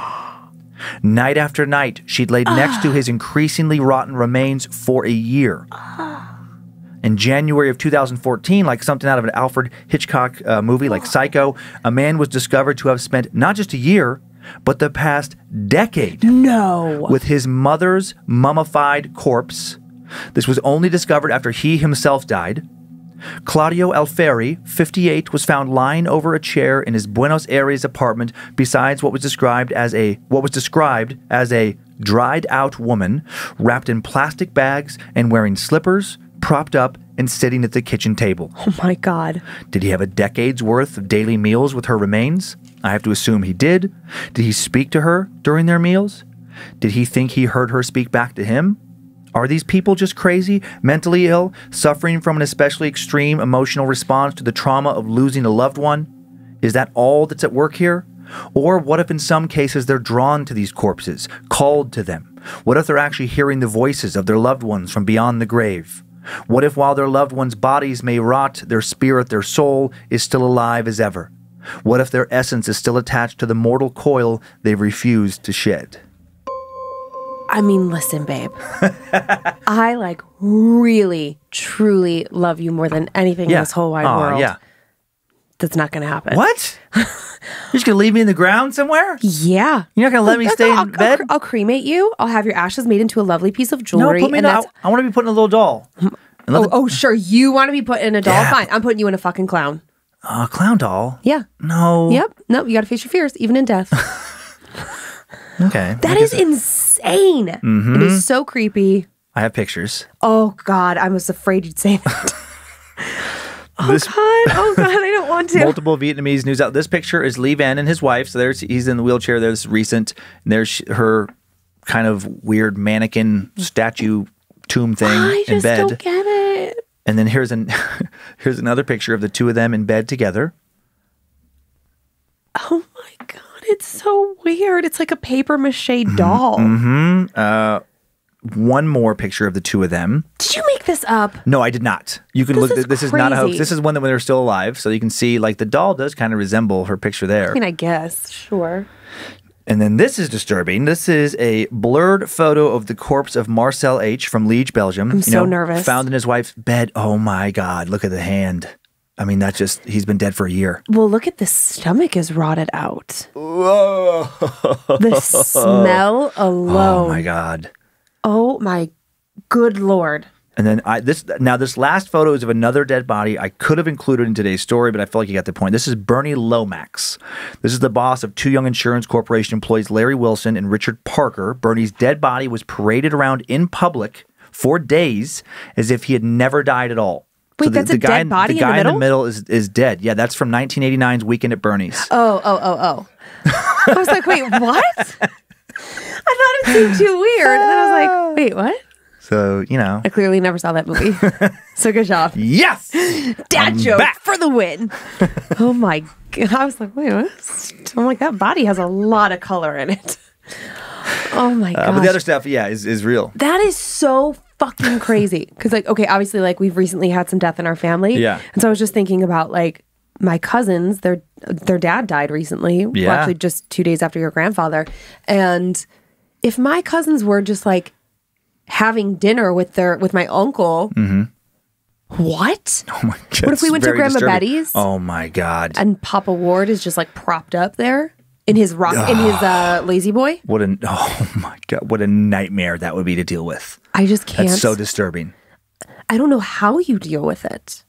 [SPEAKER 2] Night after night, she'd laid next to his increasingly rotten remains for a year. In January of 2014, like something out of an Alfred Hitchcock movie like Psycho, a man was discovered to have spent not just a year, but the past decade with his mother's mummified corpse. This was only discovered after he himself died. Claudio Alfieri, 58, was found lying over a chair in his Buenos Aires apartment beside what was described as a dried-out woman wrapped in plastic bags and wearing slippers, propped up and sitting at the kitchen table.
[SPEAKER 3] Oh my God.
[SPEAKER 2] Did he have a decade's worth of daily meals with her remains? I have to assume he did. Did he speak to her during their meals? Did he think he heard her speak back to him? Are these people just crazy, mentally ill, suffering from an especially extreme emotional response to the trauma of losing a loved one? Is that all that's at work here? Or what if in some cases they're drawn to these corpses, called to them? What if they're actually hearing the voices of their loved ones from beyond the grave? What if while their loved ones' bodies may rot, their spirit, their soul is still alive as ever? What if their essence is still attached to the mortal coil they've refused to shed?
[SPEAKER 3] I mean, listen, babe. I really, truly love you more than anything in this whole wide world.
[SPEAKER 2] Yeah.
[SPEAKER 3] That's not going to happen.
[SPEAKER 2] What? You're just going to leave me in the ground somewhere?
[SPEAKER 3] Yeah.
[SPEAKER 2] You're not going to let me stay in bed?
[SPEAKER 3] I'll cremate you. I'll have your ashes made into a lovely piece of jewelry.
[SPEAKER 2] No, put me in I want to be put in a little doll.
[SPEAKER 3] Sure. You want to be put in a doll? Yeah. Fine. I'm putting you in a fucking clown.
[SPEAKER 2] A clown doll?
[SPEAKER 3] Yeah.
[SPEAKER 2] No.
[SPEAKER 3] Yep. No, you got to face your fears, even in death.
[SPEAKER 2] Okay.
[SPEAKER 3] That is insane. Mm-hmm. It is so creepy.
[SPEAKER 2] I have pictures.
[SPEAKER 3] Oh, God. I was afraid you'd say that. Oh, God, I don't want to.
[SPEAKER 2] Multiple Vietnamese news out. This picture is Lee Van and his wife. So he's in the wheelchair. There's recent. And there's her kind of weird mannequin statue tomb thing in bed.
[SPEAKER 3] I just don't get it.
[SPEAKER 2] And then here's another picture of the two of them in bed together.
[SPEAKER 3] Oh, my God. It's so weird. It's like a paper mache doll.
[SPEAKER 2] Mm-hmm. One more picture of the two of them.
[SPEAKER 3] Did you make this up?
[SPEAKER 2] No, I did not. You can look. This is not a hoax. This is one that when they're still alive, so you can see the doll does kind of resemble her picture there.
[SPEAKER 3] I mean, I guess, sure.
[SPEAKER 2] And then this is disturbing. This is a blurred photo of the corpse of Marcel H. from Liege, Belgium.
[SPEAKER 3] I'm so nervous.
[SPEAKER 2] Found in his wife's bed. Oh my God! Look at the hand. I mean, he's been dead for a year.
[SPEAKER 3] Well, look at the stomach is rotted out.
[SPEAKER 2] Whoa!
[SPEAKER 3] The smell alone.
[SPEAKER 2] Oh my God.
[SPEAKER 3] Oh my good Lord.
[SPEAKER 2] And then this last photo is of another dead body I could have included in today's story, but I feel like you got the point. This is Bernie Lomax. This is the boss of two young insurance corporation employees, Larry Wilson and Richard Parker. Bernie's dead body was paraded around in public for days as if he had never died at all.
[SPEAKER 3] Wait, so that's a dead body in the middle?
[SPEAKER 2] The guy in the middle is dead. Yeah, that's from 1989's Weekend at Bernie's.
[SPEAKER 3] Oh. I was like, wait, what? I thought it seemed too weird. And then I was like, wait, what?
[SPEAKER 2] So,
[SPEAKER 3] I clearly never saw that movie. So good job.
[SPEAKER 2] Yes!
[SPEAKER 3] Dad joke for the win. Oh my God. I was like, wait, what? I'm like, that body has a lot of color in it. Oh my God.
[SPEAKER 2] But the other stuff, is real.
[SPEAKER 3] That is so fucking crazy. Because, obviously, we've recently had some death in our family.
[SPEAKER 2] Yeah.
[SPEAKER 3] And so I was just thinking about, my cousins, their dad died recently.
[SPEAKER 2] Yeah.
[SPEAKER 3] Well, actually, just 2 days after your grandfather. And if my cousins were just, having dinner with my uncle...
[SPEAKER 2] Mm-hmm.
[SPEAKER 3] What?
[SPEAKER 2] Oh, my God.
[SPEAKER 3] What if we went to Grandma
[SPEAKER 2] disturbing.
[SPEAKER 3] Betty's?
[SPEAKER 2] Oh, my God.
[SPEAKER 3] And Papa Ward is just, propped up there? In his lazy boy?
[SPEAKER 2] Oh my God, what a nightmare that would be to deal with.
[SPEAKER 3] I just can't.
[SPEAKER 2] That's so disturbing.
[SPEAKER 3] I don't know how you deal with it.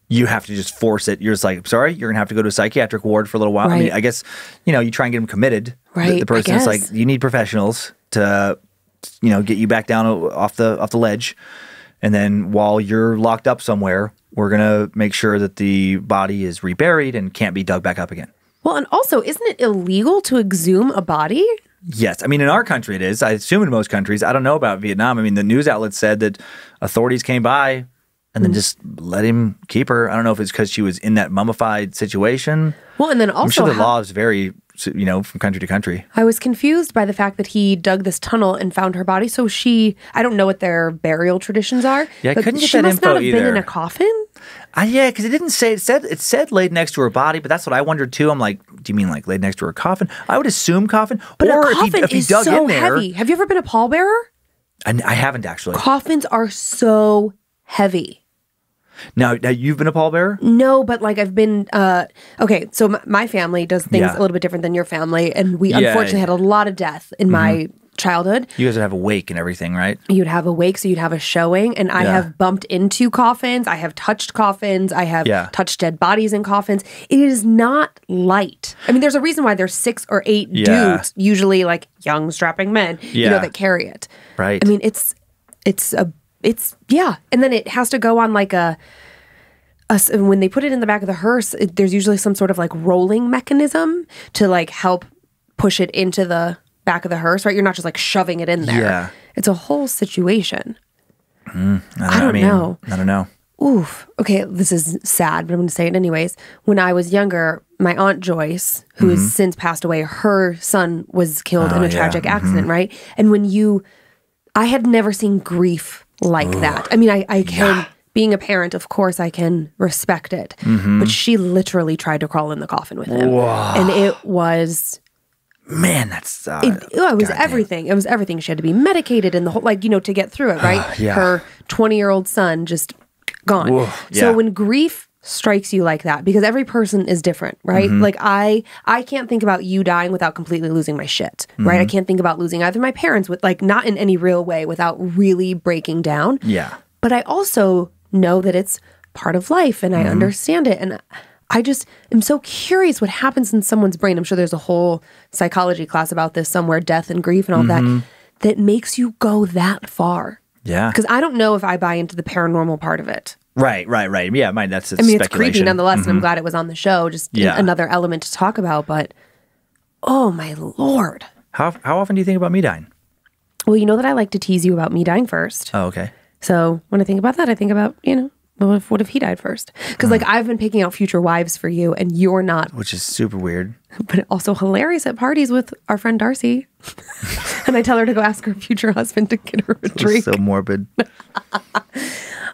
[SPEAKER 2] You have to just force it. You're just like, sorry, you're going to have to go to a psychiatric ward for a little while. I mean, I guess, you try and get them committed.
[SPEAKER 3] Right.
[SPEAKER 2] The person is like, you need professionals to, get you back down off the ledge. And then while you're locked up somewhere, we're going to make sure that the body is reburied and can't be dug back up again.
[SPEAKER 3] Well, and also, isn't it illegal to exhume a body?
[SPEAKER 2] Yes. I mean, in our country it is. I assume in most countries. I don't know about Vietnam. I mean, the news outlet said that authorities came by and then just let him keep her. I don't know if it's because she was in that mummified situation.
[SPEAKER 3] Well, and then also,
[SPEAKER 2] I'm sure the laws vary, from country to country.
[SPEAKER 3] I was confused by the fact that he dug this tunnel and found her body. So I don't know what their burial traditions are.
[SPEAKER 2] Yeah, I couldn't get
[SPEAKER 3] she
[SPEAKER 2] that
[SPEAKER 3] must
[SPEAKER 2] info
[SPEAKER 3] not have
[SPEAKER 2] either.
[SPEAKER 3] been in a coffin?
[SPEAKER 2] Yeah, because it didn't say, it said laid next to her body, but that's what I wondered too. I'm like, do you mean like laid next to her coffin? I would assume coffin.
[SPEAKER 3] But
[SPEAKER 2] or
[SPEAKER 3] a coffin
[SPEAKER 2] if he
[SPEAKER 3] is
[SPEAKER 2] dug
[SPEAKER 3] so
[SPEAKER 2] in there.
[SPEAKER 3] heavy. Have you ever been a pallbearer?
[SPEAKER 2] I haven't actually.
[SPEAKER 3] Coffins are so heavy.
[SPEAKER 2] Now you've been a pallbearer?
[SPEAKER 3] No, but like I've been, okay, so my family does things a little bit different than your family, and we unfortunately had a lot of death in my childhood.
[SPEAKER 2] You guys would have a wake and everything, right?
[SPEAKER 3] You'd have a wake, so you'd have a showing, and I have bumped into coffins, I have touched coffins, I have touched dead bodies in coffins. It is not light. I mean, there's a reason why there's 6 or 8 dudes, usually like young strapping men, that carry it.
[SPEAKER 2] Right.
[SPEAKER 3] I mean, it's and then it has to go on like when they put it in the back of the hearse, there's usually some sort of like rolling mechanism to like help push it into the back of the hearse, right? You're not just like shoving it in there.
[SPEAKER 2] Yeah.
[SPEAKER 3] It's a whole situation.
[SPEAKER 2] I don't know. I don't know.
[SPEAKER 3] Oof. Okay, this is sad, but I'm going to say it anyways. When I was younger, my Aunt Joyce, who has since passed away, her son was killed in a tragic accident, right? And I had never seen grief like that. I mean, I can, being a parent, of course, I can respect it. But she literally tried to crawl in the coffin with him.
[SPEAKER 2] Whoa.
[SPEAKER 3] And it was...
[SPEAKER 2] Man, that's...
[SPEAKER 3] it was everything. It was everything. She had to be medicated and the whole, to get through it, right? Her 20-year-old son just gone.
[SPEAKER 2] Whoa,
[SPEAKER 3] So when grief strikes you like that, because every person is different, right? Like I can't think about you dying without completely losing my shit, right? I can't think about losing either my parents with not in any real way without really breaking down.
[SPEAKER 2] Yeah.
[SPEAKER 3] But I also know that it's part of life and I understand it. And I just am so curious what happens in someone's brain. I'm sure there's a whole psychology class about this somewhere, death and grief and all that makes you go that far.
[SPEAKER 2] Yeah.
[SPEAKER 3] Because I don't know if I buy into the paranormal part of it.
[SPEAKER 2] Right. Yeah, that's
[SPEAKER 3] I mean, it's
[SPEAKER 2] speculation.
[SPEAKER 3] creepy nonetheless, and I'm glad it was on the show. Just another element to talk about. But, oh my Lord.
[SPEAKER 2] How often do you think about me dying?
[SPEAKER 3] Well, you know that I like to tease you about me dying first.
[SPEAKER 2] Oh, okay.
[SPEAKER 3] So when I think about that, I think about, what if he died first? Because I've been picking out future wives for you and you're not.
[SPEAKER 2] Which is super weird.
[SPEAKER 3] But also hilarious at parties with our friend Darcy. And I tell her to go ask her future husband to get her a drink.
[SPEAKER 2] So morbid.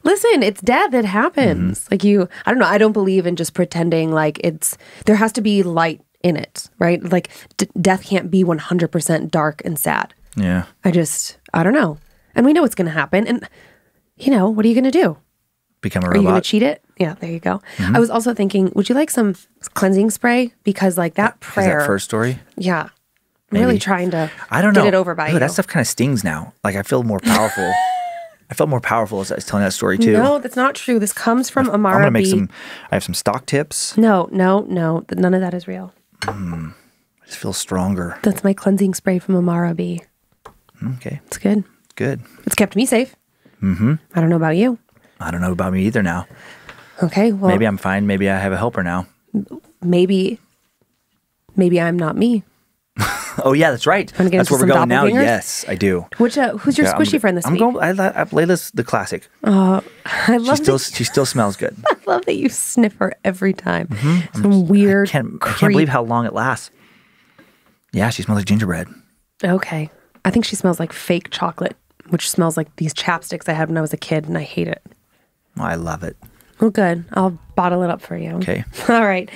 [SPEAKER 3] Listen, it's death. It happens. I don't know. I don't believe in just pretending like there has to be light in it, right? Like death can't be 100% dark and sad.
[SPEAKER 2] Yeah.
[SPEAKER 3] I don't know. And we know what's going to happen. And, what are you going to do?
[SPEAKER 2] Become a
[SPEAKER 3] robot. Are you going to cheat it? Yeah, there you go. I was also thinking, would you like some cleansing spray? Because that prayer.
[SPEAKER 2] Is that first story?
[SPEAKER 3] Yeah. I'm really trying to
[SPEAKER 2] get
[SPEAKER 3] it over by you.
[SPEAKER 2] That stuff kind of stings now. Like I feel more powerful. I felt more powerful as I was telling that story too.
[SPEAKER 3] No, that's not true. This comes from Amara B.
[SPEAKER 2] I have some stock tips.
[SPEAKER 3] No. None of that is real.
[SPEAKER 2] I just feel stronger.
[SPEAKER 3] That's my cleansing spray from Amara B.
[SPEAKER 2] Okay.
[SPEAKER 3] It's good.
[SPEAKER 2] Good.
[SPEAKER 3] It's kept me safe. I don't know about you.
[SPEAKER 2] I don't know about me either now.
[SPEAKER 3] Okay, well.
[SPEAKER 2] Maybe I'm fine. Maybe I have a helper now.
[SPEAKER 3] Maybe I'm not me.
[SPEAKER 2] Oh yeah, that's right. That's where we're going now. Yes, I do.
[SPEAKER 3] Who's your squishy friend this week?
[SPEAKER 2] Layla's the classic.
[SPEAKER 3] I love
[SPEAKER 2] she still smells good.
[SPEAKER 3] I love that you sniff her every time. Some weird.
[SPEAKER 2] I can't believe how long it lasts. Yeah, she smells like gingerbread.
[SPEAKER 3] Okay, I think she smells like fake chocolate, which smells like these chapsticks I had when I was a kid, and I hate it.
[SPEAKER 2] Oh, I love it.
[SPEAKER 3] Well, good. I'll bottle it up for you.
[SPEAKER 2] Okay.
[SPEAKER 3] All right.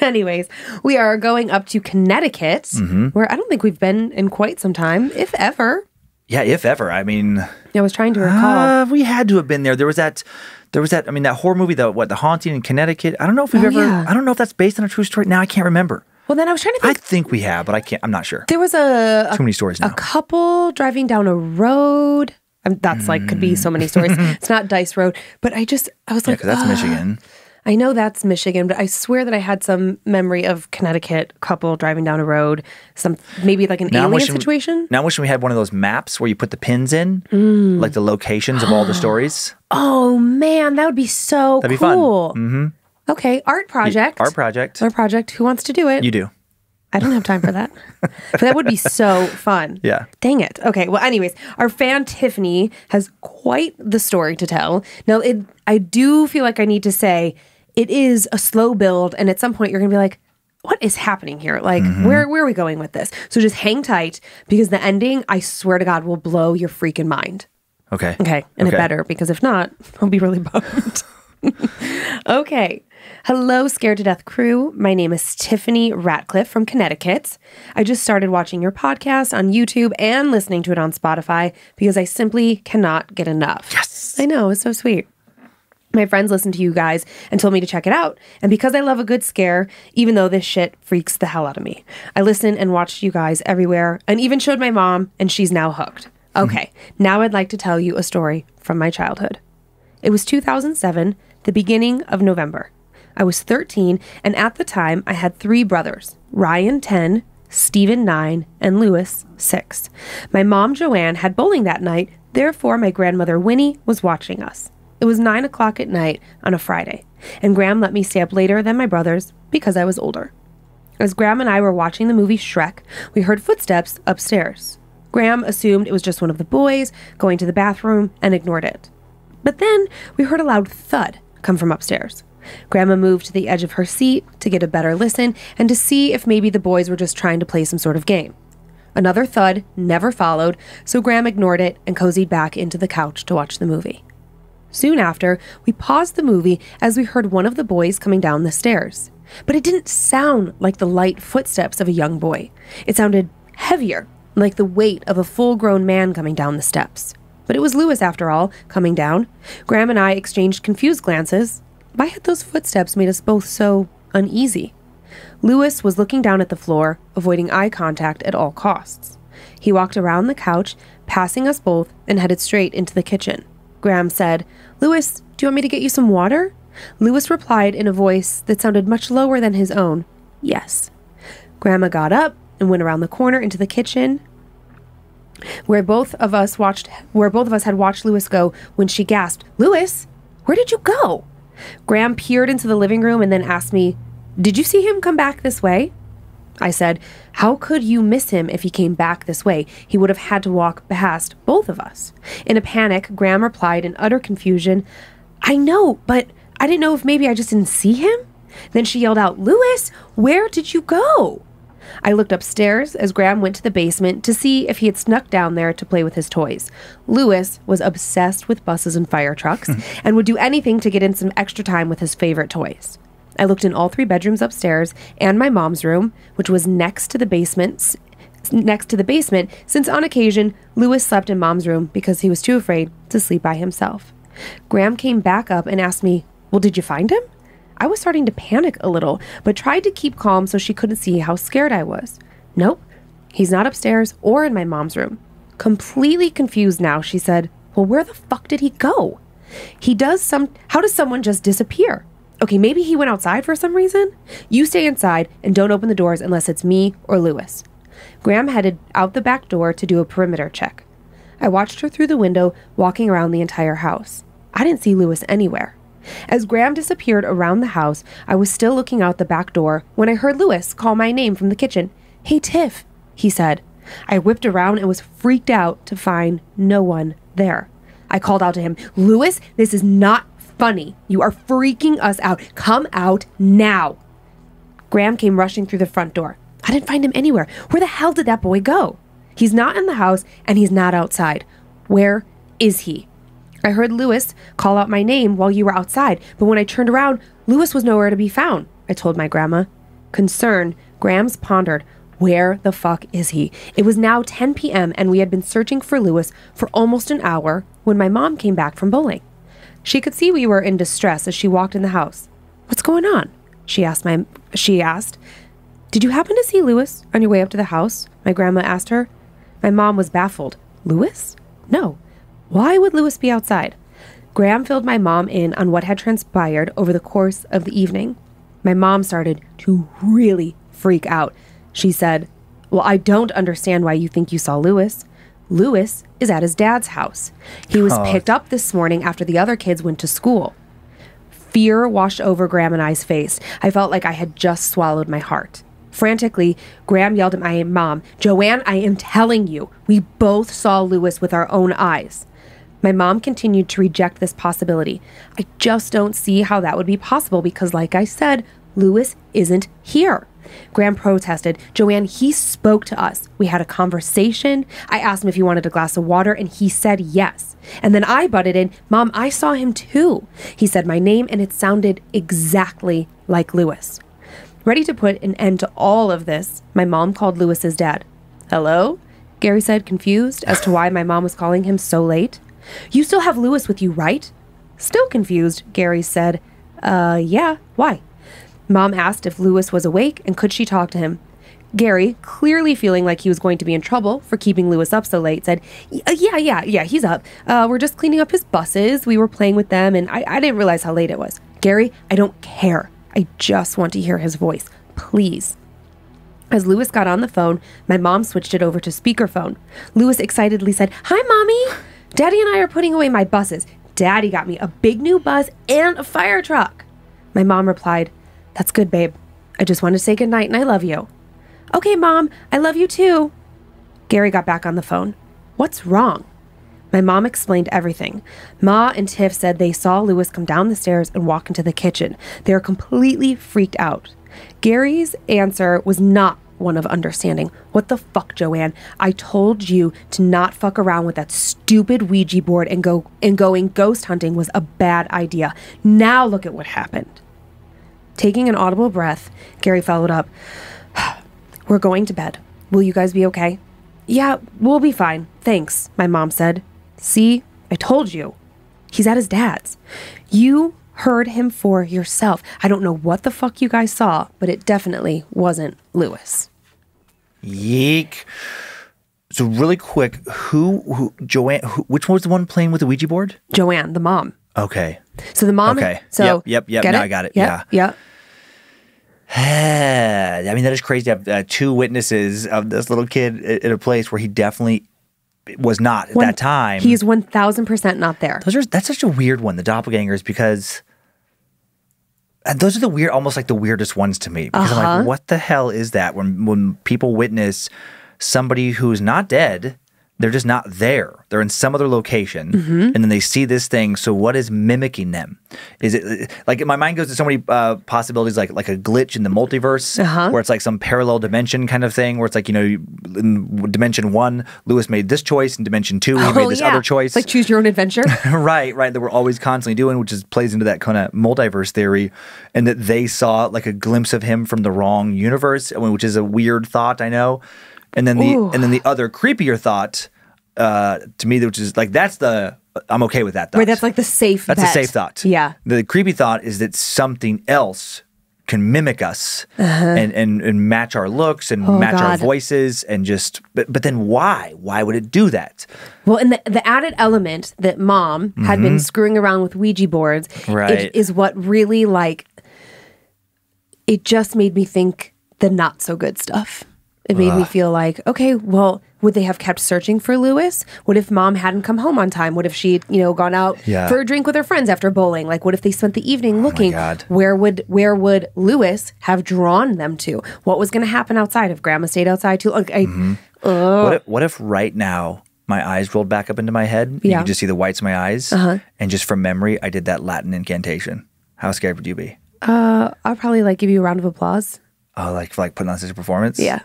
[SPEAKER 3] Anyways, we are going up to Connecticut, where I don't think we've been in quite some time, if ever.
[SPEAKER 2] Yeah, if ever. I mean,
[SPEAKER 3] I was trying to recall.
[SPEAKER 2] We had to have been there. There was that. I mean, that horror movie, The Haunting in Connecticut. I don't know if we've ever. Yeah. I don't know if that's based on a true story. Now I can't remember.
[SPEAKER 3] Well, then I was trying to think.
[SPEAKER 2] I think we have, but I can't. I'm not sure.
[SPEAKER 3] There was
[SPEAKER 2] too many stories now.
[SPEAKER 3] A couple driving down a road. That's like, could be so many stories. It's not Dice Road, but I was like,
[SPEAKER 2] because that's Michigan.
[SPEAKER 3] I know that's Michigan, but I swear that I had some memory of Connecticut couple driving down a road, maybe like an alien situation.
[SPEAKER 2] Now I'm wishing we had one of those maps where you put the pins in, like the locations of all the stories.
[SPEAKER 3] Oh man, that would be so
[SPEAKER 2] That'd be
[SPEAKER 3] cool.
[SPEAKER 2] fun. Mm-hmm.
[SPEAKER 3] Okay, art project.
[SPEAKER 2] Art project.
[SPEAKER 3] Who wants to do it?
[SPEAKER 2] You do.
[SPEAKER 3] I don't have time for that. But that would be so fun.
[SPEAKER 2] Yeah.
[SPEAKER 3] Dang it. Okay. Well, anyways, our fan Tiffany has quite the story to tell. Now, I do feel like I need to say it is a slow build, and at some point you're going to be like, what is happening here? Like, where are we going with this? So just hang tight, because the ending, I swear to God, will blow your freaking mind.
[SPEAKER 2] Okay.
[SPEAKER 3] Okay. And it better, because if not, I'll be really bummed. Okay. Hello, Scared to Death crew. My name is Tiffany Ratcliffe from Connecticut. I just started watching your podcast on YouTube and listening to it on Spotify because I simply cannot get enough.
[SPEAKER 2] Yes.
[SPEAKER 3] I know. It's so sweet. My friends listened to you guys and told me to check it out. And because I love a good scare, even though this shit freaks the hell out of me, I listened and watched you guys everywhere and even showed my mom, and she's now hooked. Okay. Now I'd like to tell you a story from my childhood. It was 2007, the beginning of November. I was 13, and at the time, I had 3 brothers, Ryan 10, Steven 9, and Lewis 6. My mom, Joanne, had bowling that night, therefore my grandmother, Winnie, was watching us. It was 9 o'clock at night on a Friday, and Graham let me stay up later than my brothers because I was older. As Graham and I were watching the movie Shrek, we heard footsteps upstairs. Graham assumed it was just one of the boys going to the bathroom and ignored it. But then we heard a loud thud come from upstairs. Grandma moved to the edge of her seat to get a better listen and to see if maybe the boys were just trying to play some sort of game. Another thud never followed, so Graham ignored it and cozied back into the couch to watch the movie. Soon after, we paused the movie as we heard one of the boys coming down the stairs. But it didn't sound like the light footsteps of a young boy. It sounded heavier, like the weight of a full-grown man coming down the steps. But it was Lewis, after all, coming down. Graham and I exchanged confused glances. Why had those footsteps made us both so uneasy? Lewis was looking down at the floor, avoiding eye contact at all costs. He walked around the couch, passing us both, and headed straight into the kitchen. Graham said, "Lewis, do you want me to get you some water?" Lewis replied in a voice that sounded much lower than his own, "Yes." Grandma got up and went around the corner into the kitchen, where both of us had watched Lewis go, when she gasped, "Lewis, where did you go?" Graham peered into the living room and then asked me, "Did you see him come back this way?" I said, "How could you miss him if he came back this way? He would have had to walk past both of us." In a panic, Graham replied in utter confusion, "I know, but I didn't know if maybe I just didn't see him." Then she yelled out, "Lewis, where did you go?" I looked upstairs as Graham went to the basement to see if he had snuck down there to play with his toys. Lewis was obsessed with buses and fire trucks and would do anything to get in some extra time with his favorite toys. I looked in all 3 bedrooms upstairs and my mom's room, which was next to the basement, since on occasion Lewis slept in mom's room because he was too afraid to sleep by himself. Graham came back up and asked me, "Well, did you find him?" I was starting to panic a little, but tried to keep calm so she couldn't see how scared I was. "Nope, he's not upstairs or in my mom's room." Completely confused now, she said, "Well, where the fuck did he go? How does someone just disappear? Okay, maybe he went outside for some reason? You stay inside and don't open the doors unless it's me or Lewis." Graham headed out the back door to do a perimeter check. I watched her through the window, walking around the entire house. I didn't see Lewis anywhere. As Graham disappeared around the house, I was still looking out the back door when I heard Lewis call my name from the kitchen. "Hey, Tiff," he said. I whipped around and was freaked out to find no one there. I called out to him, "Lewis, this is not funny. You are freaking us out. Come out now." Graham came rushing through the front door. I didn't find him anywhere. Where the hell did that boy go? He's not in the house and he's not outside. Where is he? I heard Lewis call out my name while you were outside, but when I turned around, Lewis was nowhere to be found, I told my grandma. Concerned, Graham pondered, where the fuck is he? It was now 10 p.m. and we had been searching for Lewis for almost an hour when my mom came back from bowling. She could see we were in distress as she walked in the house. "What's going on?" She asked. "Did you happen to see Lewis on your way up to the house?" my grandma asked her. My mom was baffled. "Lewis? No. Why would Lewis be outside? Graham filled my mom in on what had transpired over the course of the evening. My mom started to really freak out. She said, well, I don't understand why you think you saw Lewis. Lewis is at his dad's house. He was picked up this morning after the other kids went to school. Fear washed over Graham and I's face. I felt like I had just swallowed my heart. Frantically, Graham yelled at my mom, Joanne, I am telling you, we both saw Lewis with our own eyes. My mom continued to reject this possibility. I just don't see how that would be possible because, like I said, Lewis isn't here. Graham protested. Joanne, he spoke to us. We had a conversation. I asked him if he wanted a glass of water, and he said yes. And then I butted in, Mom, I saw him too. He said my name, and it sounded exactly like Lewis. Ready to put an end to all of this, my mom called Lewis's dad. Hello? Gary said, confused as to why my mom was calling him so late. You still have Lewis with you, right? Still confused, Gary said. Yeah, why? Mom asked if Lewis was awake and could she talk to him. Gary, clearly feeling like he was going to be in trouble for keeping Lewis up so late, said, yeah, he's up. We're just cleaning up his buses. We were playing with them, and I didn't realize how late it was. Gary, I don't care. I just want to hear his voice. Please. As Lewis got on the phone, my mom switched it over to speakerphone. Lewis excitedly said, Hi, Mommy. Daddy and I are putting away my buses. Daddy got me a big new bus and a fire truck. My mom replied, That's good, babe. I just wanted to say goodnight and I love you. Okay, Mom, I love you too. Gary got back on the phone. What's wrong? My mom explained everything. Ma and Tiff said they saw Lewis come down the stairs and walk into the kitchen. They were completely freaked out. Gary's answer was not one of understanding. What the fuck, Joanne? I told you to not fuck around with that stupid Ouija board and going ghost hunting was a bad idea. Now look at what happened. Taking an audible breath, Gary followed up. We're going to bed. Will you guys be okay? Yeah, we'll be fine. Thanks, my mom said. See, I told you. He's at his dad's. You heard him for yourself. I don't know what the fuck you guys saw, but it definitely wasn't Lewis.
[SPEAKER 2] Yeek. So really quick, Joanne, which one was the one playing with the Ouija board?
[SPEAKER 3] Joanne, the mom.
[SPEAKER 2] Okay.
[SPEAKER 3] So the mom.
[SPEAKER 2] Okay.
[SPEAKER 3] So
[SPEAKER 2] yep. Now I got it.
[SPEAKER 3] Yep,
[SPEAKER 2] yeah.
[SPEAKER 3] Yeah.
[SPEAKER 2] I mean, that is crazy to have two witnesses of this little kid at a place where he definitely was not at that time.
[SPEAKER 3] He's 1,000% not there.
[SPEAKER 2] That's such a weird one, the doppelgangers, because those are the weird, almost like the weirdest ones to me. Because I'm like, what the hell is that? When people witness somebody who's not dead, they're just not there. They're in some other location, and then they see this thing. So what is mimicking them? Is it like my mind goes to so many possibilities, like a glitch in the multiverse, where it's like some parallel dimension kind of thing, where it's like, in dimension 1, Lewis made this choice, in dimension 2, he made this other choice.
[SPEAKER 3] It's like choose your own adventure.
[SPEAKER 2] right. That we're always constantly doing, which plays into that kind of multiverse theory, and that they saw like a glimpse of him from the wrong universe, which is a weird thought, I know. And then the other creepier thought to me, which is like I'm okay with that thought.
[SPEAKER 3] Right, that's like the safe bet.
[SPEAKER 2] That's a safe thought.
[SPEAKER 3] Yeah.
[SPEAKER 2] The creepy thought is that something else can mimic us and match our looks and match our voices and just but then why? Why would it do that?
[SPEAKER 3] Well, and the added element that mom had been screwing around with Ouija boards is what really it just made me think the not so good stuff. It made me feel like, okay, well, would they have kept searching for Lewis? What if mom hadn't come home on time? What if she'd, gone out for a drink with her friends after bowling? Like, what if they spent the evening looking? Where would Lewis have drawn them to? What was going to happen outside if Grandma stayed outside too?
[SPEAKER 2] What if right now my eyes rolled back up into my head? You could just see the whites of my eyes, and just from memory, I did that Latin incantation. How scared would you be?
[SPEAKER 3] I'll probably give you a round of applause.
[SPEAKER 2] Oh, for putting on such a performance?
[SPEAKER 3] Yeah.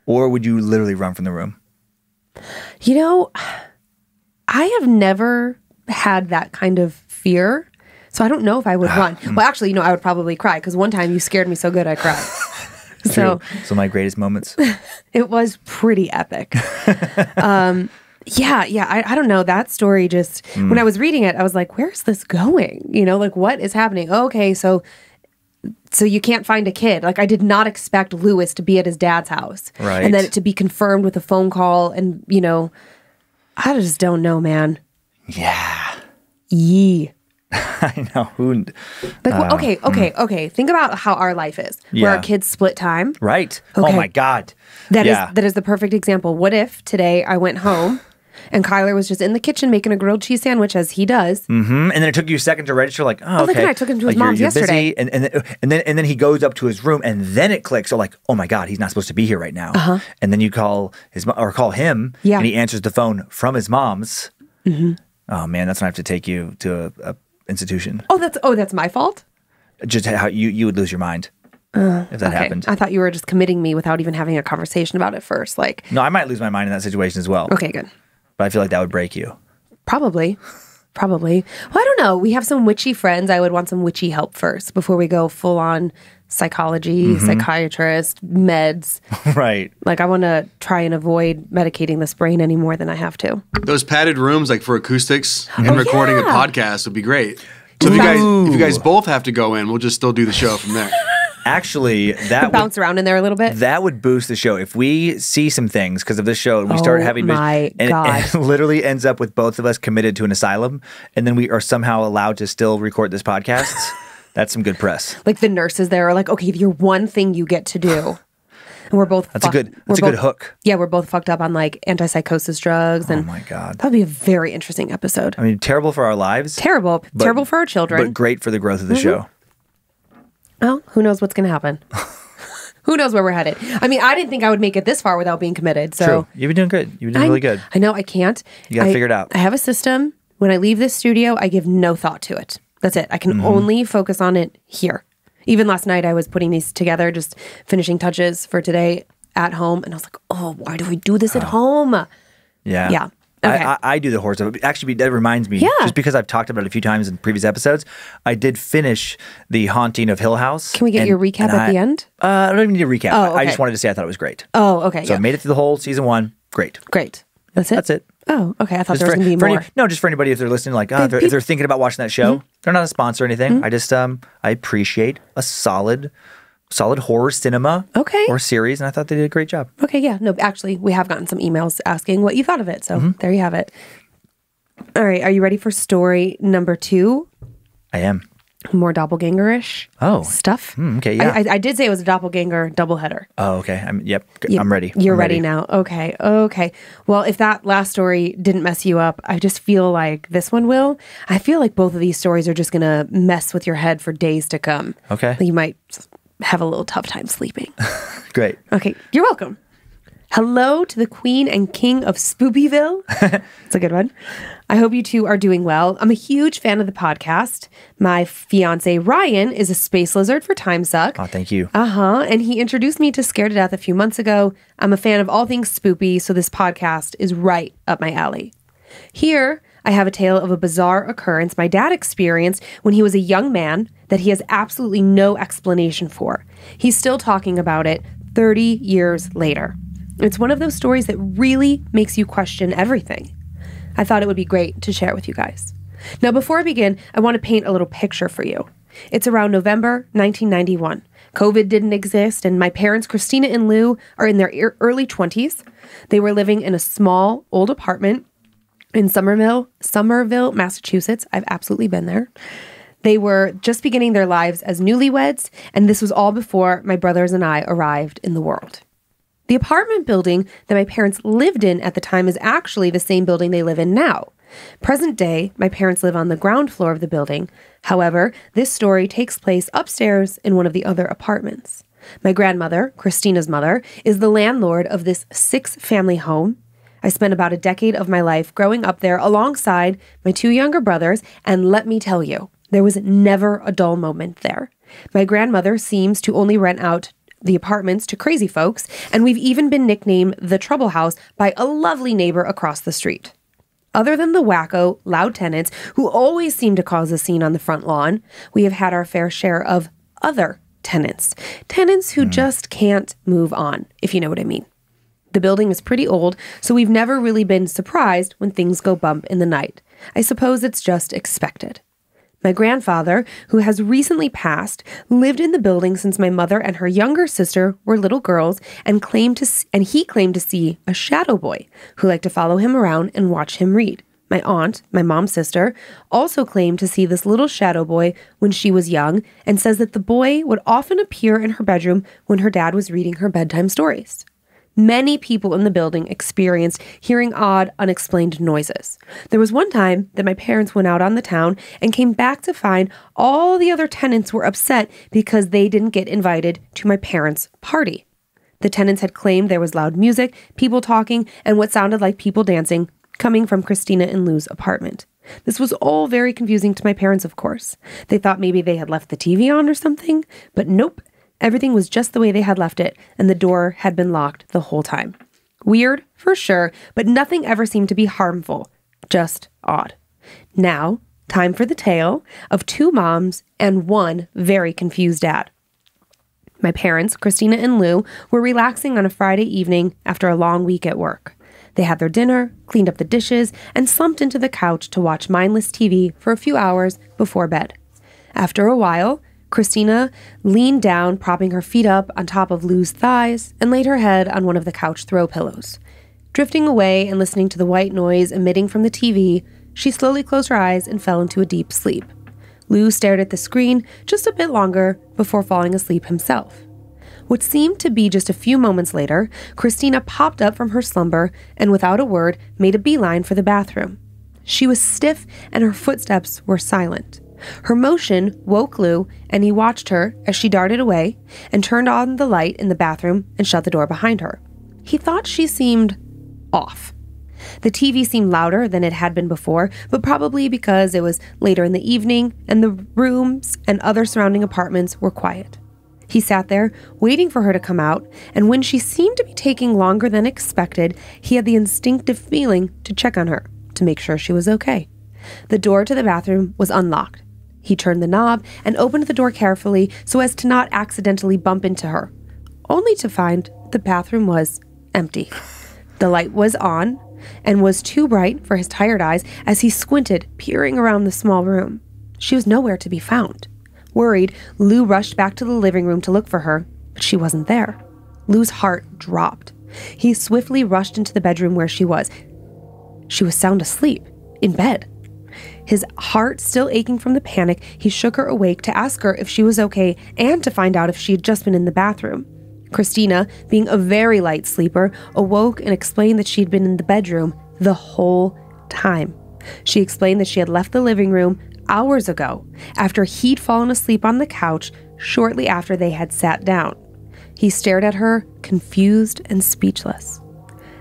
[SPEAKER 2] Or would you literally run from the room?
[SPEAKER 3] I have never had that kind of fear, so I don't know if I would run. Well, actually, I would probably cry, because one time you scared me so good I cried. So
[SPEAKER 2] my greatest moments.
[SPEAKER 3] It was pretty epic. I don't know. That story just, when I was reading it, I was like, where's this going? What is happening? Okay, so you can't find a kid. I did not expect Lewis to be at his dad's house.
[SPEAKER 2] Right.
[SPEAKER 3] And then to be confirmed with a phone call and, I just don't know, man.
[SPEAKER 2] Yeah.
[SPEAKER 3] Yee.
[SPEAKER 2] I know.
[SPEAKER 3] Okay. Think about how our life is. Where our kids split time.
[SPEAKER 2] Right.
[SPEAKER 3] Okay.
[SPEAKER 2] Oh my God.
[SPEAKER 3] That is the perfect example. What if today I went home and Kyler was just in the kitchen making a grilled cheese sandwich as he does.
[SPEAKER 2] Mm-hmm. And then it took you a second to register, like, oh, okay.
[SPEAKER 3] I took him to his mom's yesterday.
[SPEAKER 2] Busy, and then he goes up to his room, and then it clicks. So like, oh my God, he's not supposed to be here right now.
[SPEAKER 3] Uh-huh.
[SPEAKER 2] And then you call him, and he answers the phone from his mom's.
[SPEAKER 3] Mm-hmm.
[SPEAKER 2] Oh man, that's when I have to take you to a institution.
[SPEAKER 3] That's my fault?
[SPEAKER 2] Just how you would lose your mind if that happened.
[SPEAKER 3] I thought you were just committing me without even having a conversation about it first. Like,
[SPEAKER 2] no, I might lose my mind in that situation as well.
[SPEAKER 3] Okay, good.
[SPEAKER 2] But I feel like that would break you.
[SPEAKER 3] Probably. Well, I don't know. We have some witchy friends. I would want some witchy help first before we go full on psychology, psychiatrist, meds.
[SPEAKER 2] Right.
[SPEAKER 3] Like, I want to try and avoid medicating this brain any more than I have to.
[SPEAKER 4] Those padded rooms, like for acoustics and recording a podcast, would be great. So if you guys both have to go in, we'll just still do the show from there.
[SPEAKER 2] Actually, that
[SPEAKER 3] bounce around in there a little bit.
[SPEAKER 2] That would boost the show. If we see some things because of this show and we start having
[SPEAKER 3] God.
[SPEAKER 2] It literally ends up with both of us committed to an asylum, and then we are somehow allowed to still record this podcast. That's some good press.
[SPEAKER 3] Like the nurses there are like, okay, your one thing you get to do. And we're both
[SPEAKER 2] That's a good hook.
[SPEAKER 3] Yeah, we're both fucked up on like antipsychosis drugs. And
[SPEAKER 2] oh my God.
[SPEAKER 3] That would be a very interesting episode.
[SPEAKER 2] I mean, terrible for our lives.
[SPEAKER 3] Terrible for our children.
[SPEAKER 2] But great for the growth of the show.
[SPEAKER 3] Well, who knows what's going to happen? Who knows where we're headed? I mean, I didn't think I would make it this far without being committed. So
[SPEAKER 2] true. You've been doing good. You've been doing really good.
[SPEAKER 3] I know I can't.
[SPEAKER 2] You got to figure it out.
[SPEAKER 3] I have a system. When I leave this studio, I give no thought to it. That's it. I can only focus on it here. Even last night, I was putting these together, just finishing touches for today at home. And I was like, oh, why do we do this at home?
[SPEAKER 2] Yeah.
[SPEAKER 3] Yeah. Okay.
[SPEAKER 2] I do the horror stuff. Actually, that reminds me, just because I've talked about it a few times in previous episodes, I did finish The Haunting of Hill House.
[SPEAKER 3] Can we get your recap at the end?
[SPEAKER 2] I don't even need a recap.
[SPEAKER 3] Oh, okay.
[SPEAKER 2] I just wanted to say I thought it was great.
[SPEAKER 3] Oh, okay.
[SPEAKER 2] So I made it through the whole season 1. Great.
[SPEAKER 3] That's it?
[SPEAKER 2] That's it.
[SPEAKER 3] Oh, okay. I thought there was going to be more.
[SPEAKER 2] Just for anybody if they're listening, like if they're thinking about watching that show, they're not a sponsor or anything. I just I appreciate a solid horror cinema or series, and I thought they did a great job.
[SPEAKER 3] Okay, yeah. No, actually, we have gotten some emails asking what you thought of it, so there you have it. All right, are you ready for story number 2?
[SPEAKER 2] I am.
[SPEAKER 3] More doppelganger-ish stuff.
[SPEAKER 2] Okay, yeah.
[SPEAKER 3] I did say it was a doppelganger doubleheader.
[SPEAKER 2] Oh, okay. I'm ready.
[SPEAKER 3] You're ready now. Okay. Well, if that last story didn't mess you up, I just feel like this one will. I feel like both of these stories are just going to mess with your head for days to come.
[SPEAKER 2] Okay.
[SPEAKER 3] You might have a little tough time sleeping.
[SPEAKER 2] Great.
[SPEAKER 3] Okay, you're welcome. Hello to the Queen and King of Spoopyville. It's a good one. I hope you two are doing well. I'm a huge fan of the podcast. My fiance, Ryan, is a space lizard for TimeSuck.
[SPEAKER 2] Oh, thank you.
[SPEAKER 3] And he introduced me to Scared to Death a few months ago. I'm a fan of all things spoopy, so this podcast is right up my alley. Here, I have a tale of a bizarre occurrence my dad experienced when he was a young man that he has absolutely no explanation for. He's still talking about it 30 years later. It's one of those stories that really makes you question everything. I thought it would be great to share it with you guys. Now, before I begin, I want to paint a little picture for you. It's around November 1991. COVID didn't exist, and my parents, Christina and Lou, are in their early 20s. They were living in a small, old apartment in Somerville, Massachusetts. I've absolutely been there. They were just beginning their lives as newlyweds, and this was all before my brothers and I arrived in the world. The apartment building that my parents lived in at the time is actually the same building they live in now. Present day, my parents live on the ground floor of the building. However, this story takes place upstairs in one of the other apartments. My grandmother, Christina's mother, is the landlord of this 6-family home. I spent about a decade of my life growing up there alongside my 2 younger brothers, and let me tell you, there was never a dull moment there. My grandmother seems to only rent out the apartments to crazy folks, and we've even been nicknamed the Trouble House by a lovely neighbor across the street. Other than the wacko, loud tenants who always seem to cause a scene on the front lawn, we have had our fair share of other tenants. Tenants who just can't move on, if you know what I mean. The building is pretty old, so we've never really been surprised when things go bump in the night. I suppose it's just expected. My grandfather, who has recently passed, lived in the building since my mother and her younger sister were little girls, and he claimed to see a shadow boy who liked to follow him around and watch him read. my aunt, my mom's sister, also claimed to see this little shadow boy when she was young and says that the boy would often appear in her bedroom when her dad was reading her bedtime stories. Many people in the building experienced hearing odd, unexplained noises. There was one time that my parents went out on the town and came back to find all the other tenants were upset because they didn't get invited to my parents' party. The tenants had claimed there was loud music, people talking, and what sounded like people dancing coming from Christina and Lou's apartment. This was all very confusing to my parents, of course. They thought maybe they had left the TV on or something, but nope. Everything was just the way they had left it, and the door had been locked the whole time. Weird, for sure, but nothing ever seemed to be harmful. Just odd. Now, time for the tale of 2 moms and 1 very confused dad. My parents, Christina and Lou, were relaxing on a Friday evening after a long week at work. They had their dinner, cleaned up the dishes, and slumped into the couch to watch mindless TV for a few hours before bed. After a while, Christina leaned down, propping her feet up on top of Lou's thighs, and laid her head on one of the couch throw pillows. Drifting away and listening to the white noise emitting from the TV, she slowly closed her eyes and fell into a deep sleep. Lou stared at the screen just a bit longer before falling asleep himself. What seemed to be just a few moments later, Christina popped up from her slumber and without a word made a beeline for the bathroom. She was stiff and her footsteps were silent. Her motion woke Lou, and he watched her as she darted away and turned on the light in the bathroom and shut the door behind her. He thought she seemed off. The TV seemed louder than it had been before, but probably because it was later in the evening and the rooms and other surrounding apartments were quiet. He sat there, waiting for her to come out, and when she seemed to be taking longer than expected, he had the instinctive feeling to check on her, to make sure she was okay. The door to the bathroom was unlocked. He turned the knob and opened the door carefully so as to not accidentally bump into her, only to find the bathroom was empty. The light was on and was too bright for his tired eyes as he squinted, peering around the small room. She was nowhere to be found. Worried, Lou rushed back to the living room to look for her, but she wasn't there. Lou's heart dropped. He swiftly rushed into the bedroom where she was. She was sound asleep, in bed. His heart still aching from the panic, he shook her awake to ask her if she was okay and to find out if she had just been in the bathroom. Christina, being a very light sleeper, awoke and explained that she had been in the bedroom the whole time. She explained that she had left the living room hours ago after he'd fallen asleep on the couch shortly after they had sat down. He stared at her, confused and speechless.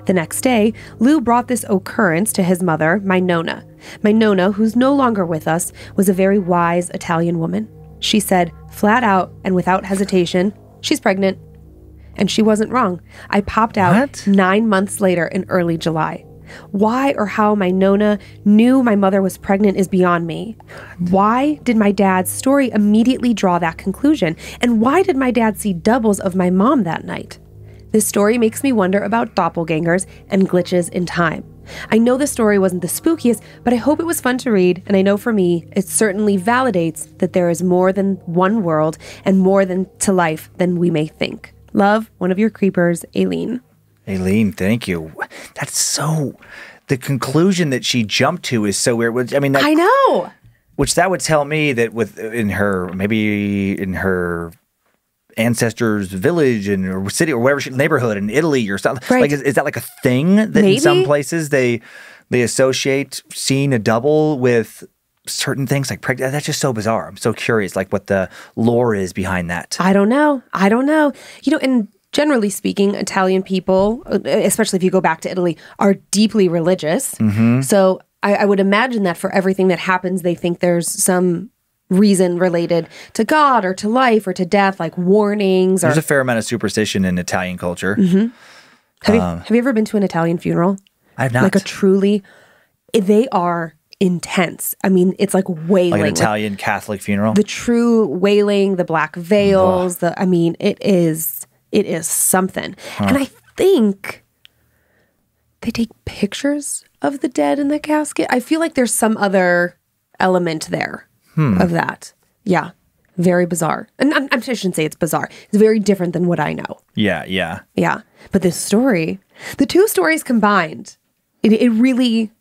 [SPEAKER 3] The next day, Lou brought this occurrence to his mother, my Nonna. My Nonna, who's no longer with us, was a very wise Italian woman. She said, flat out and without hesitation, she's pregnant. And she wasn't wrong. I popped out 9 months later in early July. Why or how my Nonna knew my mother was pregnant is beyond me. Why did my dad's story immediately draw that conclusion? And why did my dad see doubles of my mom that night? This story makes me wonder about doppelgangers and glitches in time. I know the story wasn't the spookiest, but I hope it was fun to read, and I know for me, it certainly validates that there is more than one world and more than to life than we may think. Love, one of your creepers, Aileen.
[SPEAKER 2] Aileen, thank you. That's so... The conclusion that she jumped to is so weird. I mean,
[SPEAKER 3] I know!
[SPEAKER 2] Which that would tell me that in her ancestors' village or city or wherever neighborhood in Italy or something.
[SPEAKER 3] Right.
[SPEAKER 2] Like, is that like a thing that
[SPEAKER 3] Maybe?
[SPEAKER 2] In some places they associate seeing a double with certain things like pregnant? That's just so bizarre. I'm so curious, like what the lore is behind that.
[SPEAKER 3] I don't know. You know, and generally speaking, Italian people, especially if you go back to Italy, are deeply religious. Mm-hmm. So I would imagine that for everything that happens, they think there's some reason related to God or to life or to death, like warnings.
[SPEAKER 2] There's a fair amount of superstition in Italian culture.
[SPEAKER 3] Mm-hmm. Have you ever been to an Italian funeral?
[SPEAKER 2] I have not.
[SPEAKER 3] Like they are intense. I mean, it's like wailing.
[SPEAKER 2] Like an Italian Catholic funeral?
[SPEAKER 3] The true wailing, the black veils, it is something. Huh. And I think they take pictures of the dead in the casket. I feel like there's some other element there of that. Yeah. Very bizarre. And I shouldn't say it's bizarre. It's very different than what I know. Yeah. But this story, the two stories combined, it really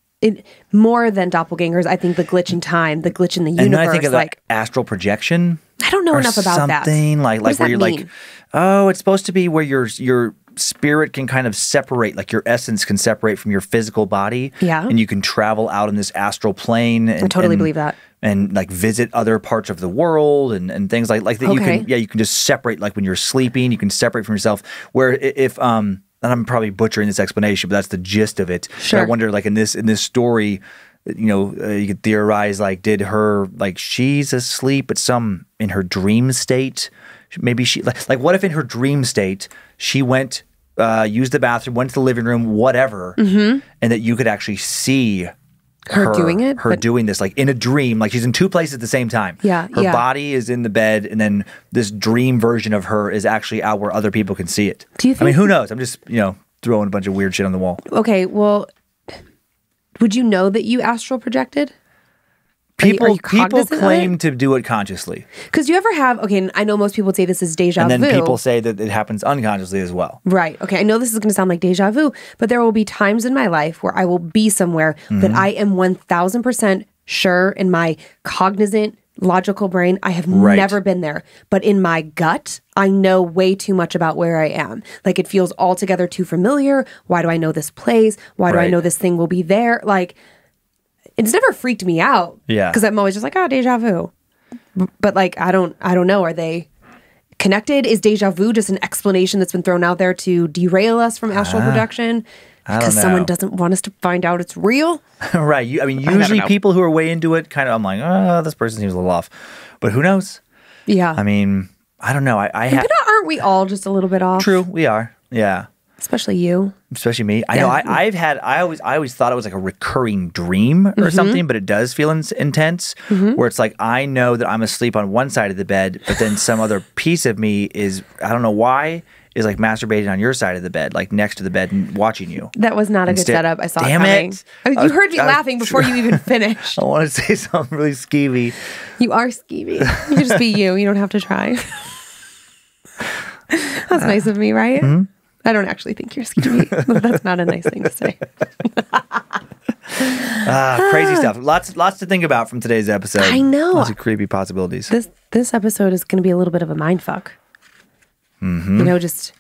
[SPEAKER 3] more than doppelgangers. I think the glitch in time, the glitch in the universe.
[SPEAKER 2] And then I think of like astral projection.
[SPEAKER 3] I don't know enough about that.
[SPEAKER 2] Something like where you're
[SPEAKER 3] mean?
[SPEAKER 2] like, oh, it's supposed to be where your spirit can kind of separate, like your essence can separate from your physical body.
[SPEAKER 3] Yeah.
[SPEAKER 2] And you can travel out in this astral plane. And,
[SPEAKER 3] I totally believe that.
[SPEAKER 2] And like visit other parts of the world and things like that.
[SPEAKER 3] Okay.
[SPEAKER 2] You can just separate, like when you're sleeping, you can separate from yourself. Where if and I'm probably butchering this explanation, but that's the gist of it.
[SPEAKER 3] Sure.
[SPEAKER 2] But I wonder, like in this story, you could theorize, like, did her, like, she's asleep at in her dream state. Maybe she, like, what if in her dream state, she went, used the bathroom, went to the living room, whatever, and that you could actually see
[SPEAKER 3] her doing it?
[SPEAKER 2] Her doing this, like in a dream, like she's in two places at the same time.
[SPEAKER 3] Yeah.
[SPEAKER 2] Her body is in the bed, and then this dream version of her is actually out where other people can see it.
[SPEAKER 3] Do you think?
[SPEAKER 2] I mean, who knows? I'm just, throwing a bunch of weird shit on the wall.
[SPEAKER 3] Okay, well, would you know that you astral projected?
[SPEAKER 2] People claim to do it consciously.
[SPEAKER 3] Because you ever have, okay, and I know most people would say this is deja vu.
[SPEAKER 2] And then people say that it happens unconsciously as well.
[SPEAKER 3] Right. Okay. I know this is going to sound like deja vu, but there will be times in my life where I will be somewhere that I am 1000% sure in my cognizant, logical brain, I have never been there. But in my gut, I know way too much about where I am. Like it feels altogether too familiar. Why do I know this place? Why do I know this thing will be there? Like, it's never freaked me out.
[SPEAKER 2] Yeah.
[SPEAKER 3] Because I'm always just like, oh, deja vu. But like, I don't know. Are they connected? Is deja vu just an explanation that's been thrown out there to derail us from astral projection? Because someone doesn't want us to find out it's real?
[SPEAKER 2] Right. Usually people who are way into it, kind of, I'm like, oh, this person seems a little off. But who knows?
[SPEAKER 3] Yeah.
[SPEAKER 2] I mean, I don't know.
[SPEAKER 3] But aren't we all just a little bit off?
[SPEAKER 2] True, we are. Yeah.
[SPEAKER 3] Especially you.
[SPEAKER 2] Especially me. I know. I always thought it was like a recurring dream or something, but it does feel intense. Where it's like I know that I'm asleep on one side of the bed, but then some other piece of me is, I don't know why, is like masturbating on your side of the bed, like next to the bed and watching you.
[SPEAKER 3] That was not a good setup. I saw it
[SPEAKER 2] coming.
[SPEAKER 3] Damn it! You heard me laughing before you even finished.
[SPEAKER 2] I want to say something really skeevy.
[SPEAKER 3] You are skeevy. You can just be you. You don't have to try. That's nice of me, right? I don't actually think you're skeevy. That's not a nice thing to say.
[SPEAKER 2] Crazy stuff. Lots to think about from today's episode.
[SPEAKER 3] I know.
[SPEAKER 2] Lots of creepy possibilities.
[SPEAKER 3] This episode is going to be a little bit of a mind fuck. Just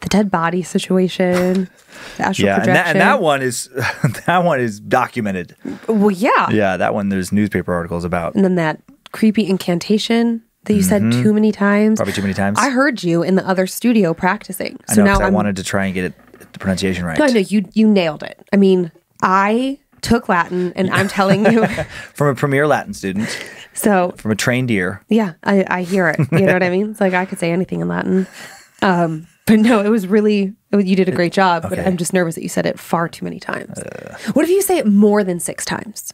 [SPEAKER 3] the dead body situation, the astral projection.
[SPEAKER 2] And that one is documented.
[SPEAKER 3] Well, yeah.
[SPEAKER 2] Yeah, that one there's newspaper articles about.
[SPEAKER 3] And then that creepy incantation that you said too many times.
[SPEAKER 2] Probably too many times.
[SPEAKER 3] I heard you in the other studio practicing. So
[SPEAKER 2] I know,
[SPEAKER 3] now
[SPEAKER 2] I wanted to try and get the pronunciation right.
[SPEAKER 3] No, I know you nailed it. I mean, I took Latin, and I'm telling you,
[SPEAKER 2] from a premier Latin student.
[SPEAKER 3] So
[SPEAKER 2] from a trained ear.
[SPEAKER 3] Yeah, I hear it. You know what I mean? It's like I could say anything in Latin. But no, it was really, you did a great job. Okay. But I'm just nervous that you said it far too many times. What if you say it more than 6 times?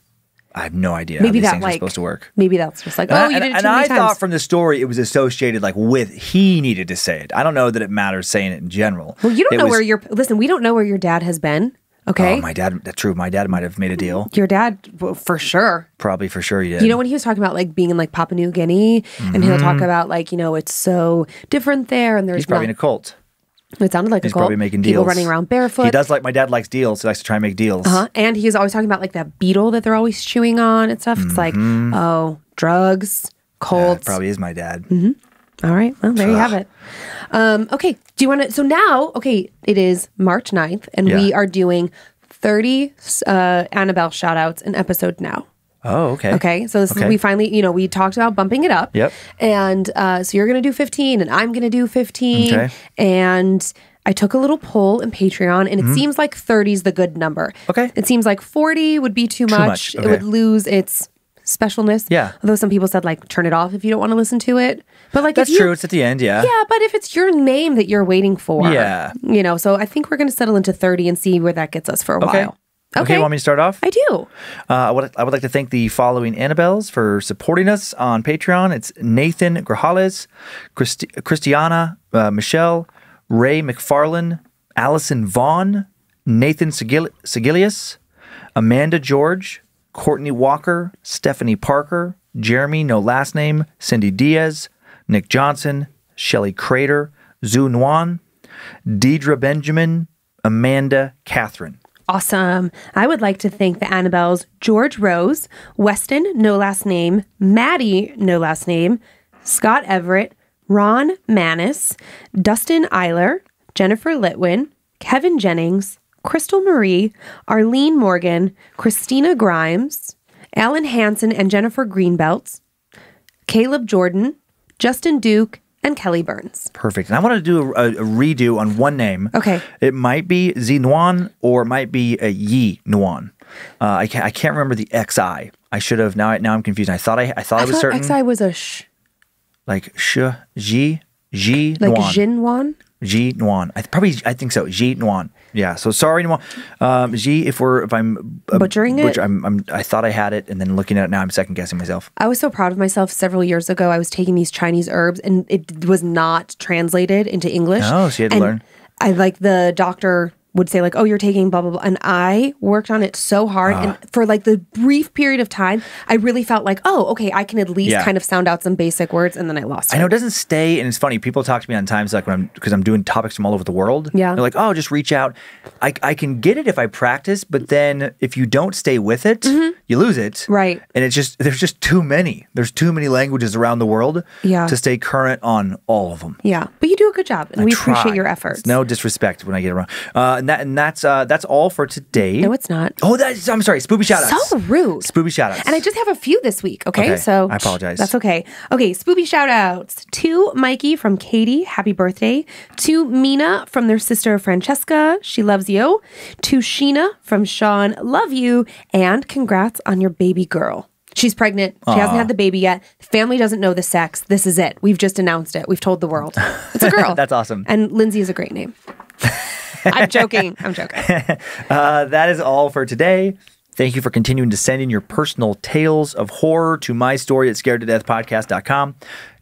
[SPEAKER 2] I have no idea
[SPEAKER 3] maybe
[SPEAKER 2] how these
[SPEAKER 3] that
[SPEAKER 2] things are supposed to work.
[SPEAKER 3] Maybe that's just like, you did it too many times.
[SPEAKER 2] And I thought from the story it was associated like with he needed to say it. I don't know that it matters saying it in general.
[SPEAKER 3] Well, you don't know listen, we don't know where your dad has been. Okay.
[SPEAKER 2] Oh, my dad, that's true. My dad might have made a deal.
[SPEAKER 3] Your dad, well, for sure.
[SPEAKER 2] Probably for sure he did.
[SPEAKER 3] You know, when he was talking about like being in like Papua New Guinea and he'll talk about like, it's so different there and there's
[SPEAKER 2] He's probably in a cult.
[SPEAKER 3] It sounded like
[SPEAKER 2] he's
[SPEAKER 3] a cult.
[SPEAKER 2] Probably making deals.
[SPEAKER 3] People running around barefoot.
[SPEAKER 2] My dad likes deals. He likes to try and make deals.
[SPEAKER 3] And he's always talking about like that beetle that they're always chewing on and stuff. It's like, drugs, cults.
[SPEAKER 2] Yeah, probably is my dad.
[SPEAKER 3] All right. Well, there you have it. Okay. Do you want to, so now, okay, it is March 9th and we are doing 30 Annabelle shout outs an episode now.
[SPEAKER 2] Oh, okay.
[SPEAKER 3] Okay. So this is, we finally, we talked about bumping it up.
[SPEAKER 2] Yep.
[SPEAKER 3] And so you're going to do 15 and I'm going to do 15.
[SPEAKER 2] Okay.
[SPEAKER 3] And I took a little poll in Patreon and it seems like 30 is the good number.
[SPEAKER 2] Okay.
[SPEAKER 3] It seems like 40 would be too much.
[SPEAKER 2] Okay.
[SPEAKER 3] It would lose its specialness.
[SPEAKER 2] Yeah.
[SPEAKER 3] Although some people said like turn it off if you don't want to listen to it. But like
[SPEAKER 2] that's true. It's at the end. Yeah.
[SPEAKER 3] Yeah. But if it's your name that you're waiting for.
[SPEAKER 2] Yeah.
[SPEAKER 3] So I think we're going to settle into 30 and see where that gets us for a while.
[SPEAKER 2] Okay, you want me to start off?
[SPEAKER 3] I do.
[SPEAKER 2] I would like to thank the following Annabelles for supporting us on Patreon. It's Nathan Grajales, Christiana Michelle, Ray McFarlane, Allison Vaughn, Nathan Sigilius, Amanda George, Courtney Walker, Stephanie Parker, Jeremy, no last name, Cindy Diaz, Nick Johnson, Shelley Crater, Zhu Nguyen, Deidre Benjamin, Amanda Catherine.
[SPEAKER 3] Awesome. I would like to thank the Annabelles George Rose, Weston, no last name, Maddie, no last name, Scott Everett, Ron Manis, Dustin Eiler, Jennifer Litwin, Kevin Jennings, Crystal Marie, Arlene Morgan, Christina Grimes, Alan Hansen and Jennifer Greenbelts, Caleb Jordan, Justin Duke, and Kelly Burns.
[SPEAKER 2] Perfect. And I want to do a redo on one name.
[SPEAKER 3] Okay.
[SPEAKER 2] It might be Z Nuan or it might be a Yi Nuan. I can't remember the XI. I should have. Now I'm confused. I thought I was certain.
[SPEAKER 3] XI was a sh.
[SPEAKER 2] Like sh, ji, ji,
[SPEAKER 3] like
[SPEAKER 2] nuan.
[SPEAKER 3] Jin Wan?
[SPEAKER 2] Ji Nuan. I think so. Ji Nuan. Yeah. So sorry, Nuan. Ji, if I'm
[SPEAKER 3] butchering it.
[SPEAKER 2] I thought I had it, and then looking at it now, I'm second guessing myself.
[SPEAKER 3] I was so proud of myself. Several years ago, I was taking these Chinese herbs, and it was not translated into English.
[SPEAKER 2] Oh, so you had to learn.
[SPEAKER 3] I like the doctor would say like, oh, you're taking blah, blah, blah. And I worked on it so hard. And for like the brief period of time, I really felt like, oh, okay, I can at least kind of sound out some basic words. And then I lost it.
[SPEAKER 2] I know it doesn't stay. And it's funny. People talk to me on times like because I'm doing topics from all over the world.
[SPEAKER 3] Yeah.
[SPEAKER 2] They're like, oh, just reach out. I can get it if I practice. But then if you don't stay with it, you lose it.
[SPEAKER 3] Right.
[SPEAKER 2] And there's just too many. There's too many languages around the world to stay current on all of them.
[SPEAKER 3] Yeah. But you do a good job. And we appreciate your efforts.
[SPEAKER 2] It's no disrespect when I get it wrong. And that's all for today.
[SPEAKER 3] No, it's not.
[SPEAKER 2] Oh, I'm sorry. Spoopy shoutouts.
[SPEAKER 3] So rude.
[SPEAKER 2] Spoopy shoutouts.
[SPEAKER 3] And I just have a few this week. Okay. So
[SPEAKER 2] I apologize.
[SPEAKER 3] That's okay. Okay. Spoopy shoutouts to Mikey from Katie. Happy birthday. To Mina from their sister Francesca. She loves you. To Sheena from Sean. Love you. And congrats on your baby girl. She's pregnant. She hasn't had the baby yet. The family doesn't know the sex. This is it. We've just announced it. We've told the world. It's a girl.
[SPEAKER 2] That's awesome.
[SPEAKER 3] And Lindsay is a great name. I'm joking.
[SPEAKER 2] That is all for today. Thank you for continuing to send in your personal tales of horror to mystory@scaredtodeathpodcast.com.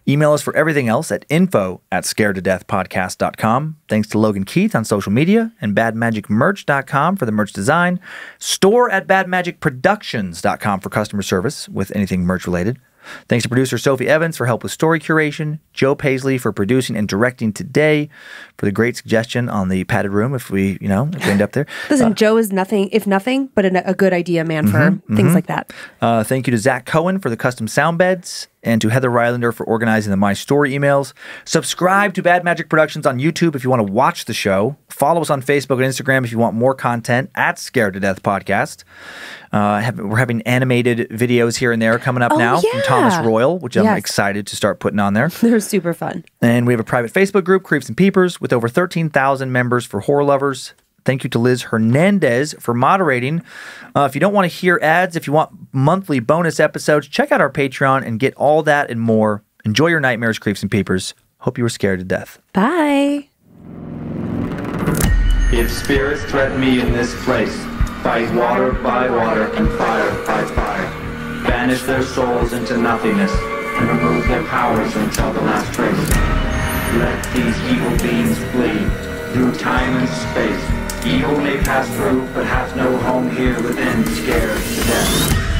[SPEAKER 2] Email us for everything else at info@scaredtodeathpodcast.com. Thanks to Logan Keith on social media and badmagicmerch.com for the merch design. Store at badmagicproductions.com for customer service with anything merch related. Thanks to producer Sophie Evans for help with story curation, Joe Paisley for producing and directing today, for the great suggestion on the padded room if we end up there.
[SPEAKER 3] Listen, Joe is nothing but a good idea man for things like that.
[SPEAKER 2] Thank you to Zach Cohen for the custom sound beds, and to Heather Rylander for organizing the My Story emails. Subscribe to Bad Magic Productions on YouTube if you want to watch the show. Follow us on Facebook and Instagram if you want more content at Scared to Death Podcast. We're having animated videos here and there coming up now from Thomas Royal, which I'm excited to start putting on there.
[SPEAKER 3] They're super fun.
[SPEAKER 2] And we have a private Facebook group, Creeps and Peepers, with over 13,000 members for horror lovers. Thank you to Liz Hernandez for moderating. If you don't want to hear ads, if you want monthly bonus episodes, check out our Patreon and get all that and more. Enjoy your nightmares, Creeps and Peepers. Hope you were scared to death.
[SPEAKER 3] Bye.
[SPEAKER 1] If spirits threaten me in this place, fight water by water and fire by fire. Banish their souls into nothingness and remove their powers until the last trace. Let these evil beings flee through time and space. Evil may pass through, but has no home here within, scared to death.